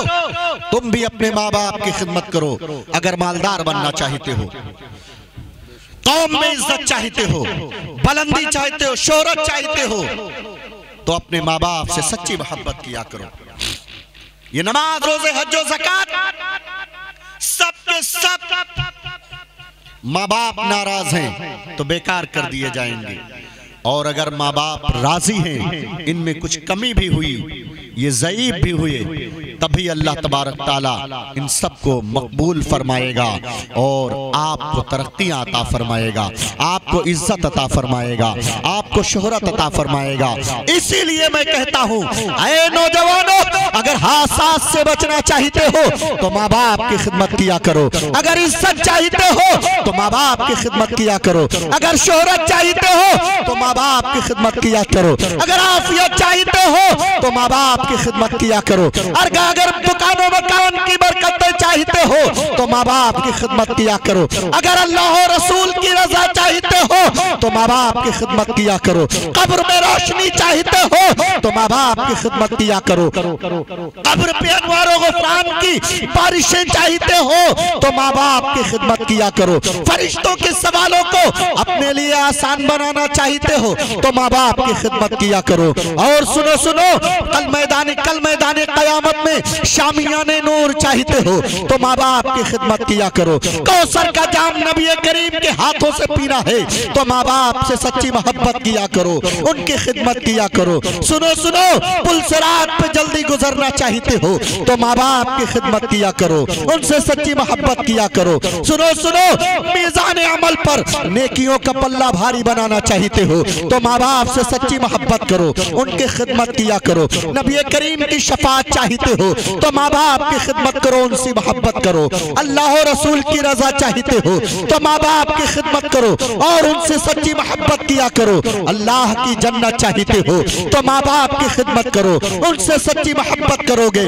तुम भी अपने माँ बाप की खिदमत करो। अगर मालदार बनना चाहते हो, कौम में इज्जत चाहते हो, बुलंदी चाहते हो, शोहरत चाहते हो, तो अपने माँ बाप से सच्ची मोहब्बत किया करो। ये नमाज, रोजे, हज और ज़कात सब के सब माँ बाप नाराज हैं तो बेकार कर दिए जाएंगे, और अगर माँ बाप राजी हैं, इनमें कुछ कमी भी हुई, ये ज़ईफ भी हुए, तभी अल्लाह तबारक ताला इन सबको मकबूल फरमाएगा और आपको तरक्कियां अता फरमाएगा, आपको इज्जत अता फरमाएगा, आपको शोहरत अता फरमाएगा। इसीलिए मैं कहता हूँ, ऐ नौजवानों, अगर हादसात से बचना चाहते हो तो माँ बाप की खिदमत किया करो, अगर इज्जत चाहते हो तो माँ बाप की खिदमत किया करो, अगर शोहरत चाहते हो तो माँ बाप की खिदमत किया करो, अगर आफियत चाहते हो तो माँ बाप की खिदमत किया करो, अगर दुकानों में काम की बरकतें चाहते हो तो माँ बाप की खिदमत किया करो, अगर अल्लाह और रसूल की रजा चाहते हो तो माँ बाप की खिदमत किया करो, कब्र में रोशनी चाहते हो तो माँ बाप की खिदमत किया करो, कब्र पे अनवार और गुफरान की बारिशें चाहते हो तो माँ बाप की खिदमत किया करो, फरिश्तों के सवालों को अपने लिए आसान बनाना चाहते हो तो माँ बाप की खिदमत किया करो। और सुनो सुनो, कल मैदान क़यामत में शामियाने नूर चाहते हो तो माँ बाप की खिदमत किया करो, कौसर का जाम नबी करीम के हाथों से पीना है तो माँ बाप से सच्ची मोहब्बत किया करो, उनकी खिदमत किया करो। सुनो सुनो, पुल सिरात पे जल्दी गुजरना चाहते हो तो माँ बाप की खिदमत किया करो, उनसे सच्ची मोहब्बत किया करो। सुनो सुनो, मीज़ान अमल पर नेकियों का पल्ला भारी बनाना चाहते हो तो माँ बाप से सच्ची मोहब्बत करो, उनकी खिदमत किया करो। नबी करीम की शफाअत चाहते हो तो माँ बाप की खिदमत करो, उनसे मोहब्बत करो। अल्लाह और रसूल की रजा चाहते हो तो माँ बाप की खिदमत करो और उनसे सच्ची मोहब्बत किया करो। अल्लाह की जन्नत चाहते हो तो माँ बाप की खिदमत करो, उनसे सच्ची मोहब्बत करोगे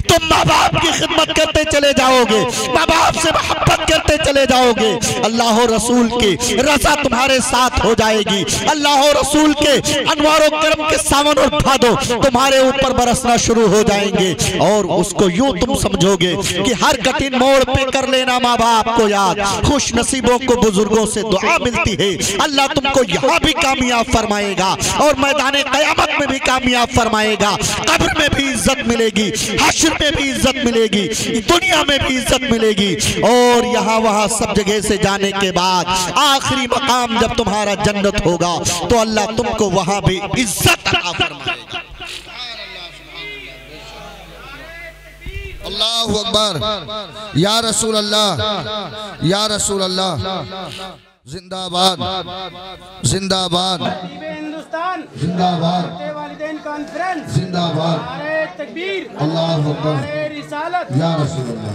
तुम माँ बाप की खिदमत करते चले जाओगे, माँ बाप से मोहब्बत करते चले जाओगे, अल्लाह और रसूल की रजा तुम्हारे साथ हो जाएगी। अल्लाह और रसूल के अनवार और करम के सावन और भादों तुम्हारे ऊपर बरसना शुरू हो जाएंगे और उसको यूं तुम समझोगे कि हर कठिन मोड़ पे कर लेना माँ बाप को याद। खुश नसीबों को बुजुर्गों से दुआ मिलती है, अल्लाह तुमको यहाँ भी कामयाब फरमाएगा और मैदान क़यामत में भी कामयाब फरमाएगा। कब्र में भी इज्जत मिलेगी, हश्र में भी इज्जत मिलेगी, दुनिया में भी इज्जत मिलेगी और यहाँ वहाँ सब जगह से जाने के बाद आखिरी मकाम जब तुम्हारा जन्नत होगा तो अल्लाह तुमको वहाँ भी इज्जत अता फरमाएगा। अल्लाहु अकबर, या रसूल अल्लाह, या रसूल अल्लाह, जिंदाबाद जिंदाबाद हिंदुस्तान जिंदाबाद, वालिदैन कॉन्फ्रेंस जिंदाबाद, नारे तकबीर, अल्लाहु अकबर, नारे रिसालत, या रसूल अल्लाह।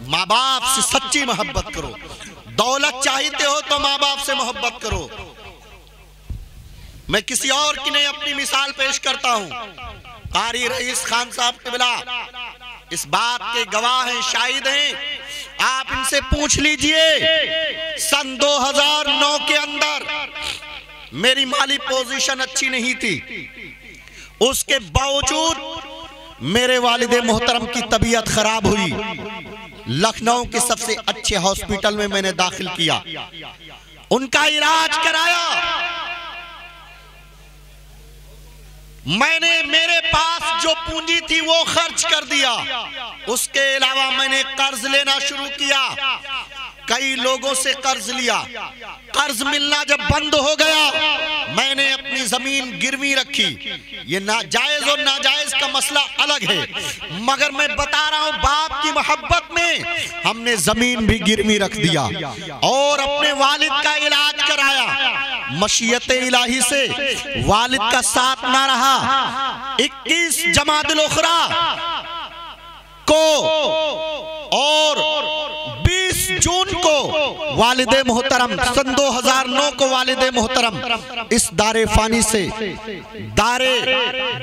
माँ बाप से सच्ची मोहब्बत करो, दौलत चाहते हो तो माँ बाप से मोहब्बत करो। मैं किसी और की नहीं अपनी मिसाल पेश करता हूँ, कारी रईस खान साहब क़िबला इस बात के गवाह हैं, शाहिद हैं। आप इनसे पूछ लीजिए, सन 2009 के अंदर मेरी माली पोजीशन अच्छी नहीं थी, उसके बावजूद मेरे वालिदे मोहतरम की तबीयत खराब हुई, लखनऊ के सबसे अच्छे हॉस्पिटल में मैंने दाखिल किया, उनका इलाज कराया। मैंने मेरे पास जो पूंजी थी वो खर्च कर दिया, उसके अलावा मैंने कर्ज लेना शुरू किया, कई लोगों से कर्ज लिया। कर्ज मिलना जब बंद हो गया मैंने अपनी जमीन गिरवी रखी। ये नाजायज और नाजायज का मसला अलग है, मगर मैं बता रहा हूं बाप की मोहब्बत में हमने जमीन भी गिरवी रख दिया और अपने वालिद का इलाज कराया। मशीयत इलाही से वालिद का साथ ना रहा। 21 जमादुल उखरा को और 20 जून को वालिदे मोहतरम, सन 2009 को वालिदे मोहतरम इस दारे फानी से दारे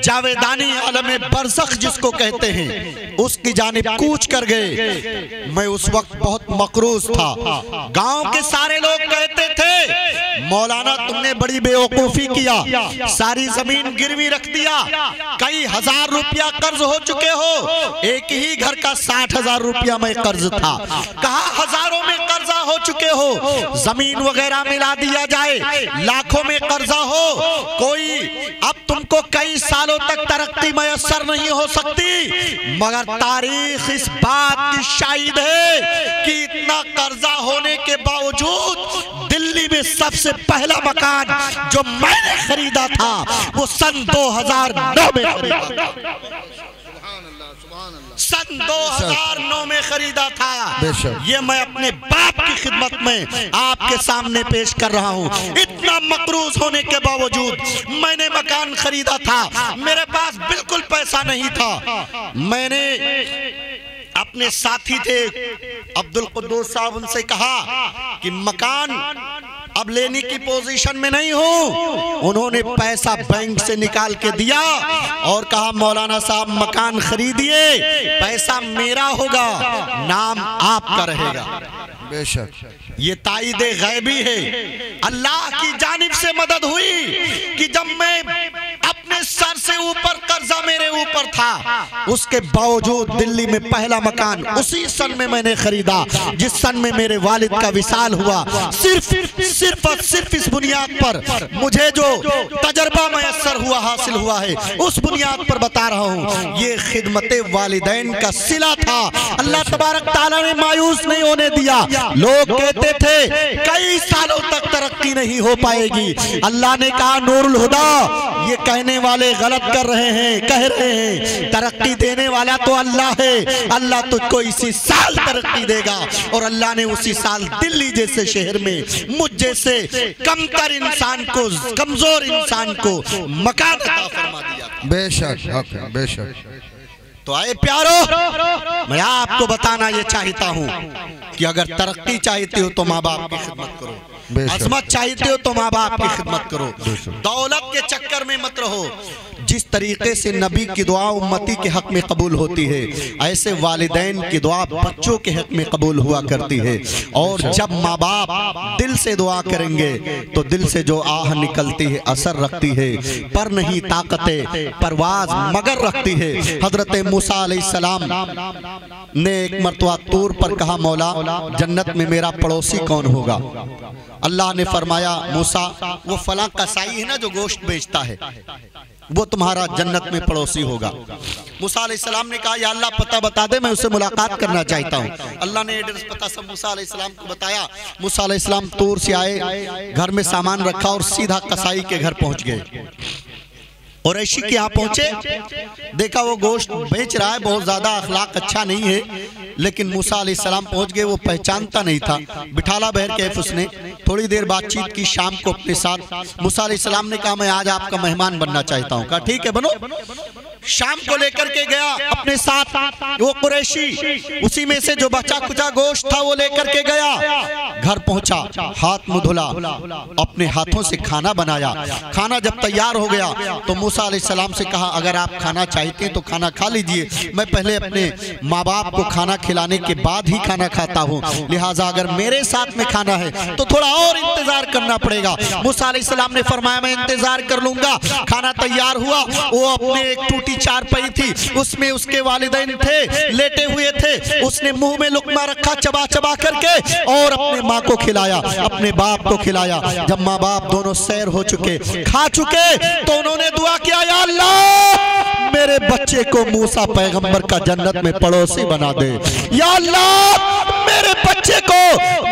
जावेदानी आलमे बरज़ख जिसको कहते हैं उसकी जानिब कूच कर गए। मैं उस वक्त बहुत मकरूज था। गांव के सारे लोग कहते थे मौलाना तुमने बड़ी बेवकूफी किया, सारी जमीन गिरवी रख दिया, कई हजार रुपया कर्ज हो चुके हो। एक ही घर का 60,000 रुपया में कर्ज था। कहा हजारों में कर्जा हो चुके हो, जमीन वगैरह मिला दिया जाए, लाखों में कर्जा हो, कोई अब तुमको कई सालों तक तरक्की मयसर नहीं हो सकती, मगर तारीख इस बात की शाहिद है कि इतना कर्जा होने के बावजूद दिल्ली में सबसे पहला मकान जो मैंने खरीदा था वो सन 2009 में खरीदा था। सन 2009 में खरीदा था। ये मैं अपने बाप की खिदमत में आपके सामने पेश कर रहा हूँ। इतना मकरूज होने के बावजूद मैंने मकान खरीदा था। मेरे पास बिल्कुल पैसा नहीं था। मैंने अपने साथी थे अब्दुल कुद्दूस साहब, उनसे कहा कि मकान अब लेने की पोजीशन में नहीं हूं। उन्होंने पैसा बैंक से निकाल के दिया और कहा मौलाना साहब मकान खरीदिए, पैसा मेरा होगा, नाम आपका रहेगा। बेशक ये ताईदे गैबी है। अल्लाह की जानिब से मदद हुई कि जब मैं अपने सर से ऊपर कर्जा मेरे ऊपर था, उसके बावजूद दिल्ली में पहला मकान उसी सन में मैंने खरीदा जिस सन में मेरे वालिद का विसाल हुआ। सिर्फ इस बुनियाद पर मुझे जो तजर्बा मयसर हुआ, हासिल हुआ है, उस बुनियाद पर बता रहा हूँ। ये खिदमते वालिदैन का सिला था। अल्लाह तबारक ताला ने मायूस नहीं होने दिया। लोग कहते थे कई सालों तक तरक्की नहीं हो पाएगी। अल्लाह ने कहा नूरुल हुदा, ये कहने वाले गलत कर रहे हैं, कह रहे हैं तरक्की देने वाला तो अल्लाह है। अल्लाह तुझको इसी साल तरक्की देगा। और अल्लाह ने उसी साल दिल्ली जैसे शहर में मुझ जैसे कमतर इंसान को, कमजोर इंसान को मकान अता फरमा दिया। बेशक बेशक। तो आए प्यारो, मैं आपको बताना ये चाहता हूँ कि अगर तरक्की चाहते हो तो माँ बाप की खिदमत करो, अजमत चाहते हो तो माँ बाप की खिदमत करो, दौलत के चक्कर में मत रहो। जिस तरीके से नबी की दुआ उम्मती के हक में कबूल होती है, ऐसे वालिदैन की दुआ बच्चों के हक में कबूल हुआ करती है। और जब माँ बाप दिल से दुआ करेंगे तो दिल से जो आह निकलती है असर रखती है, पर नहीं ताकतें परवाज मगर रखती है। हजरत मूसा अलैहिस्सलाम ने एक मर्तबा तूर पर कहा मौला जन्नत में मेरा पड़ोसी कौन होगा? अल्लाह ने फरमाया मूसा वो फलां कसाई है ना जो गोश्त बेचता है, वो तुम्हारा जन्नत में पड़ोसी होगा। मूसा अलैहिस्सलाम ने कहा या अल्लाह पता बता दे, मैं उससे मुलाकात करना चाहता हूँ। अल्लाह ने एड्रेस पता सब मूसा अलैहिस्सलाम को बताया। मूसा अलैहिस्सलाम तूर से आए, घर में सामान रखा और सीधा कसाई के घर पहुंच गए। और ऐशी के यहाँ पहुंचे, देखा वो गोश्त बेच रहा है, बहुत ज्यादा अखलाक अच्छा नहीं है, लेकिन मूसा अलैहिस्सलाम पहुंच गए। वो पहचानता नहीं था। बिठाला बहर कैफ उसने, थोड़ी देर बातचीत की शाम को अपने साथ। मूसा अलैहिस्सलाम ने कहा मैं आज आपका मेहमान बनना चाहता हूँ। कहा ठीक है बनो। शाम को लेकर के गया अपने साथ वो कुरैशी, उसी में से जो बचा कुचा गोश्त था वो लेकर के गया। घर पहुंचा, हाथ मुंह धुला, अपने हाथों से खाना बनाया। खाना जब तैयार हो गया तो मूसा अलैहिस्सलाम से कहा अगर आप खाना चाहते हैं तो खाना खा लीजिए, मैं पहले अपने माँ बाप को खाना खिलाने के बाद ही खाना खाता हूँ, लिहाजा अगर मेरे साथ में खाना है तो थोड़ा और इंतजार करना पड़ेगा। मूसा अलैहिस्सलाम ने फरमाया मैं इंतजार कर लूंगा। खाना तैयार हुआ, वो अपने एक टूटी चारपाई थी, उसमें उसके वालिदैन थे, लेटे हुए थे। उसने मुंह में लुकमा रखा चबा चबा करके और अपने माँ को खिलाया, अपने बाप को खिलाया। जब माँ बाप दोनों सैर हो चुके, खा चुके, तो उन्होंने दुआ किया या अल्लाह मेरे बच्चे को मूसा पैगंबर का जन्नत में पड़ोसी बना दे। या अल्लाह मेरे बच्चे को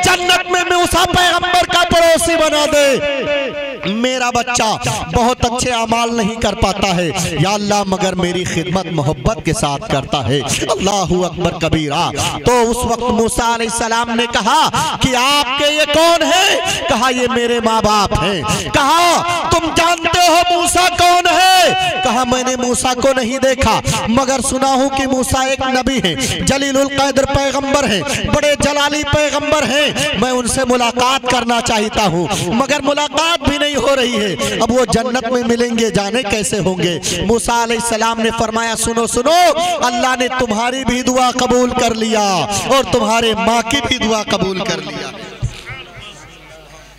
जन्नत में मूसा पैगंबर का पड़ोसी बना दे। मेरा बच्चा बहुत अच्छे अमाल नहीं कर पाता है, या अल्लाह मगर मेरी खिदमत मोहब्बत के साथ करता है। अल्लाहू अकबर कबीरा। तो उस वक्त मूसा अलैहिस्सलाम ने कहा कि आपके ये कौन है? कहा ये मेरे माँ बाप हैं। कहा तुम जानते हो मूसा कौन है? कहा मैंने मूसा को नहीं देखा, मगर सुना हूं कि मूसा एक नबी है, जलीलुल कद्र पैगंबर है, बड़े जलाली पैगंबर हैं। मैं उनसे मुलाकात करना चाहता हूं, मगर मुलाकात भी नहीं हो रही है। अब वो जन्नत में मिलेंगे, जाने कैसे होंगे? मूसा अलैहिस्सलाम ने फरमाया सुनो सुनो, अल्लाह ने तुम्हारी भी दुआ कबूल कर लिया और तुम्हारे माँ की भी दुआ कबूल कर लिया।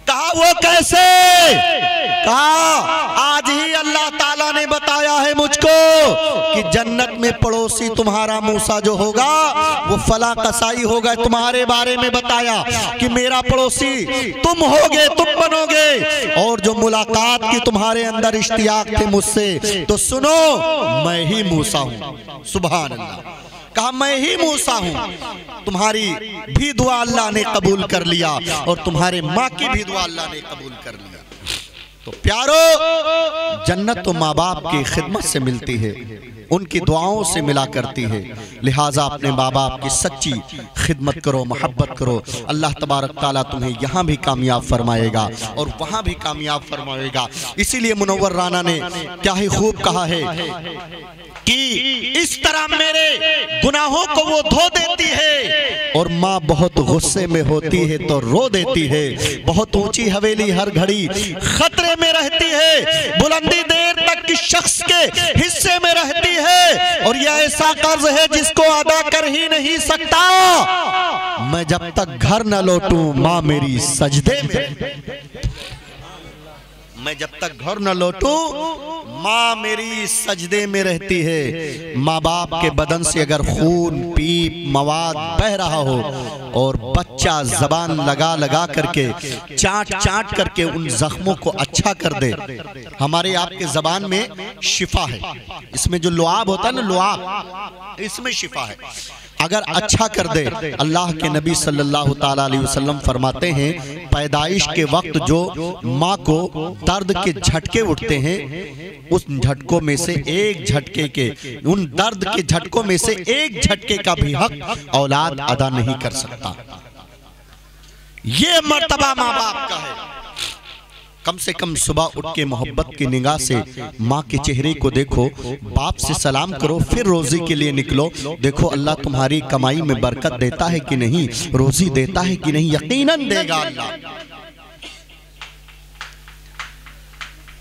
कहा वो कैसे? कहा आज ही अल्लाह ताला ने बताया है मुझको कि जन्नत में पड़ोसी तुम्हारा मूसा जो होगा वो फला कसाई होगा। तुम्हारे बारे में बताया कि मेरा पड़ोसी तुम होगे, तुम बनोगे। और जो मुलाकात की तुम्हारे अंदर इश्तियाक थे मुझसे, तो सुनो मैं ही मूसा हूं। सुभान अल्लाह। कहा मैं ही मूसा हूं। तुम्हारी भी दुआ अल्लाह ने कबूल कर लिया और तुम्हारे माँ की भी दुआ अल्लाह ने कबूल कर लिया। तो प्यारो, जन्नत तो माँ बाप की खिदमत से मिलती है, उनकी दुआओं से मिला करती है। लिहाजा अपने माँ बाप की सच्ची खिदमत करो, मोहब्बत करो। अल्लाह तबारक ताला तुम्हें यहाँ भी कामयाब फरमाएगा और वहाँ भी कामयाब फरमाएगा। इसीलिए मुनव्वर राना ने क्या ही खूब कहा है कि इस तरह मेरे गुनाहों को वो धो देती है और माँ बहुत गुस्से में होती है तो रो देती है। बहुत ऊंची हवेली हर घड़ी खतरे में रहती है, बुलंदी देर तक किस शख्स के हिस्से में रहती है और यह ऐसा कर्ज है जिसको अदा कर ही नहीं सकता। मैं जब तक घर न लौटूं माँ मेरी सजदे में, मैं जब तक घर न लौटूं माँ मेरी सजदे में रहती है। माँ बाप के बदन से अगर खून पीप मवाद बह रहा हो और बच्चा जबान लगा लगा करके चाट चाट करके उन जख्मों को अच्छा कर दे, हमारे आपके जबान में शिफा है। इसमें जो लुआब होता है ना, लुआब, इसमें शिफा है। अगर अच्छा कर दे, अल्लाह के नबी सल्लल्लाहु ताला अलैहि वसल्लम फरमाते हैं पैदाइश के वक्त जो माँ को दर्द के झटके उठते हैं, उस झटकों में से एक झटके के, उन दर्द के झटकों में से एक झटके का भी हक औलाद अदा नहीं कर सकता। ये मर्तबा माँ बाप का है। कम से कम सुबह उठ के मोहब्बत की निगाह से माँ के चेहरे को देखो, बाप से सलाम करो, फिर रोजी के लिए निकलो। देखो अल्लाह तुम्हारी कमाई में बरकत देता है कि नहीं, रोजी देता है कि नहीं, यकीनन देगा अल्लाह।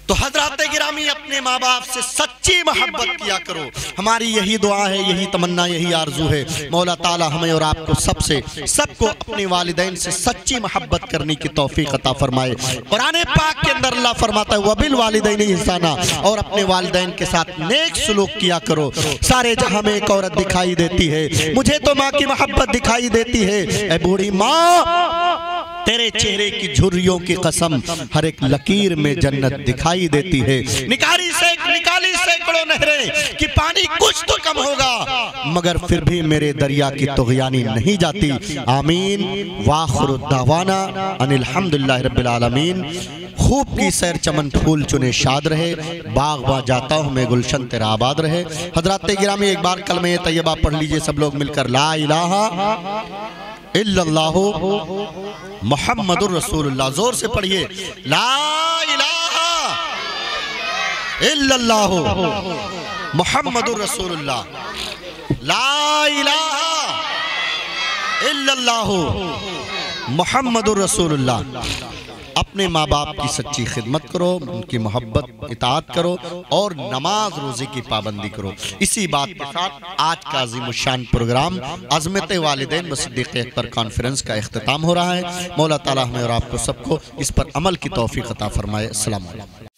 तो हजरात गिरामी, अपने माँ बाप से सच्ची मोहब्बत किया करो। हमारी यही दुआ है, यही तमन्ना, यही आरजू है। मौला ताला हमें और आपको सबको अपने वालिदैन से सच्ची मोहब्बत करने की तौफीक अता फरमाए। कुरान पाक के अंदर अल्लाह फरमाता है वबिल वालिदैन इंसाना, और अपने वालिदैन के साथ नेक सलूक किया करो। सारे जहां में एक औरत दिखाई देती है, मुझे तो माँ की मोहब्बत दिखाई देती है। ए बूढ़ी माँ, तेरे चेहरे की झुर्रियों की कसम, हर एक लकीर में जन्नत दिखाई देती है। निकाली सैकड़ों नहरें कि पानी कुछ तो कम होगा, मगर फिर भी मेरे दरिया की तुग़यानी नहीं जाती। आमीन। वाखिरु दावाना अनिल हम्दुलिल्लाहि रब्बिल आलमीन। खूब की सैर चमन फूल चुने शाद रहे, बाग बाग जाता हूँ मैं गुलशन तेरा आबाद रहे। हजरात गिरामी, एक बार कलमे तैयबा पढ़ लीजिए सब लोग मिलकर। ला इलाहा इल्लल्लाहु मुहम्मदुर रसूलुल्लाह। जोर से पढ़िए। ला इलाहा इल्लल्लाहु मुहम्मदुर रसूलुल्लाह। ला इलाहा इल्लल्लाहु मुहम्मदुर रसूलुल्लाह। अपने माँ बाप की सच्ची खिदमत करो, उनकी मोहब्बत इताअत करो और नमाज रोजे की पाबंदी करो। इसी बात के साथ आज का अज़ीमुश्शान प्रोग्राम अज़मत वालिदैन व सिद्दीक़ अकबर कॉन्फ्रेंस का इख्तिताम हो रहा है। मौला ताला हमें और आपको सबको इस पर अमल की तौफीक अता फरमाए। अस्सलाम वालेकुम।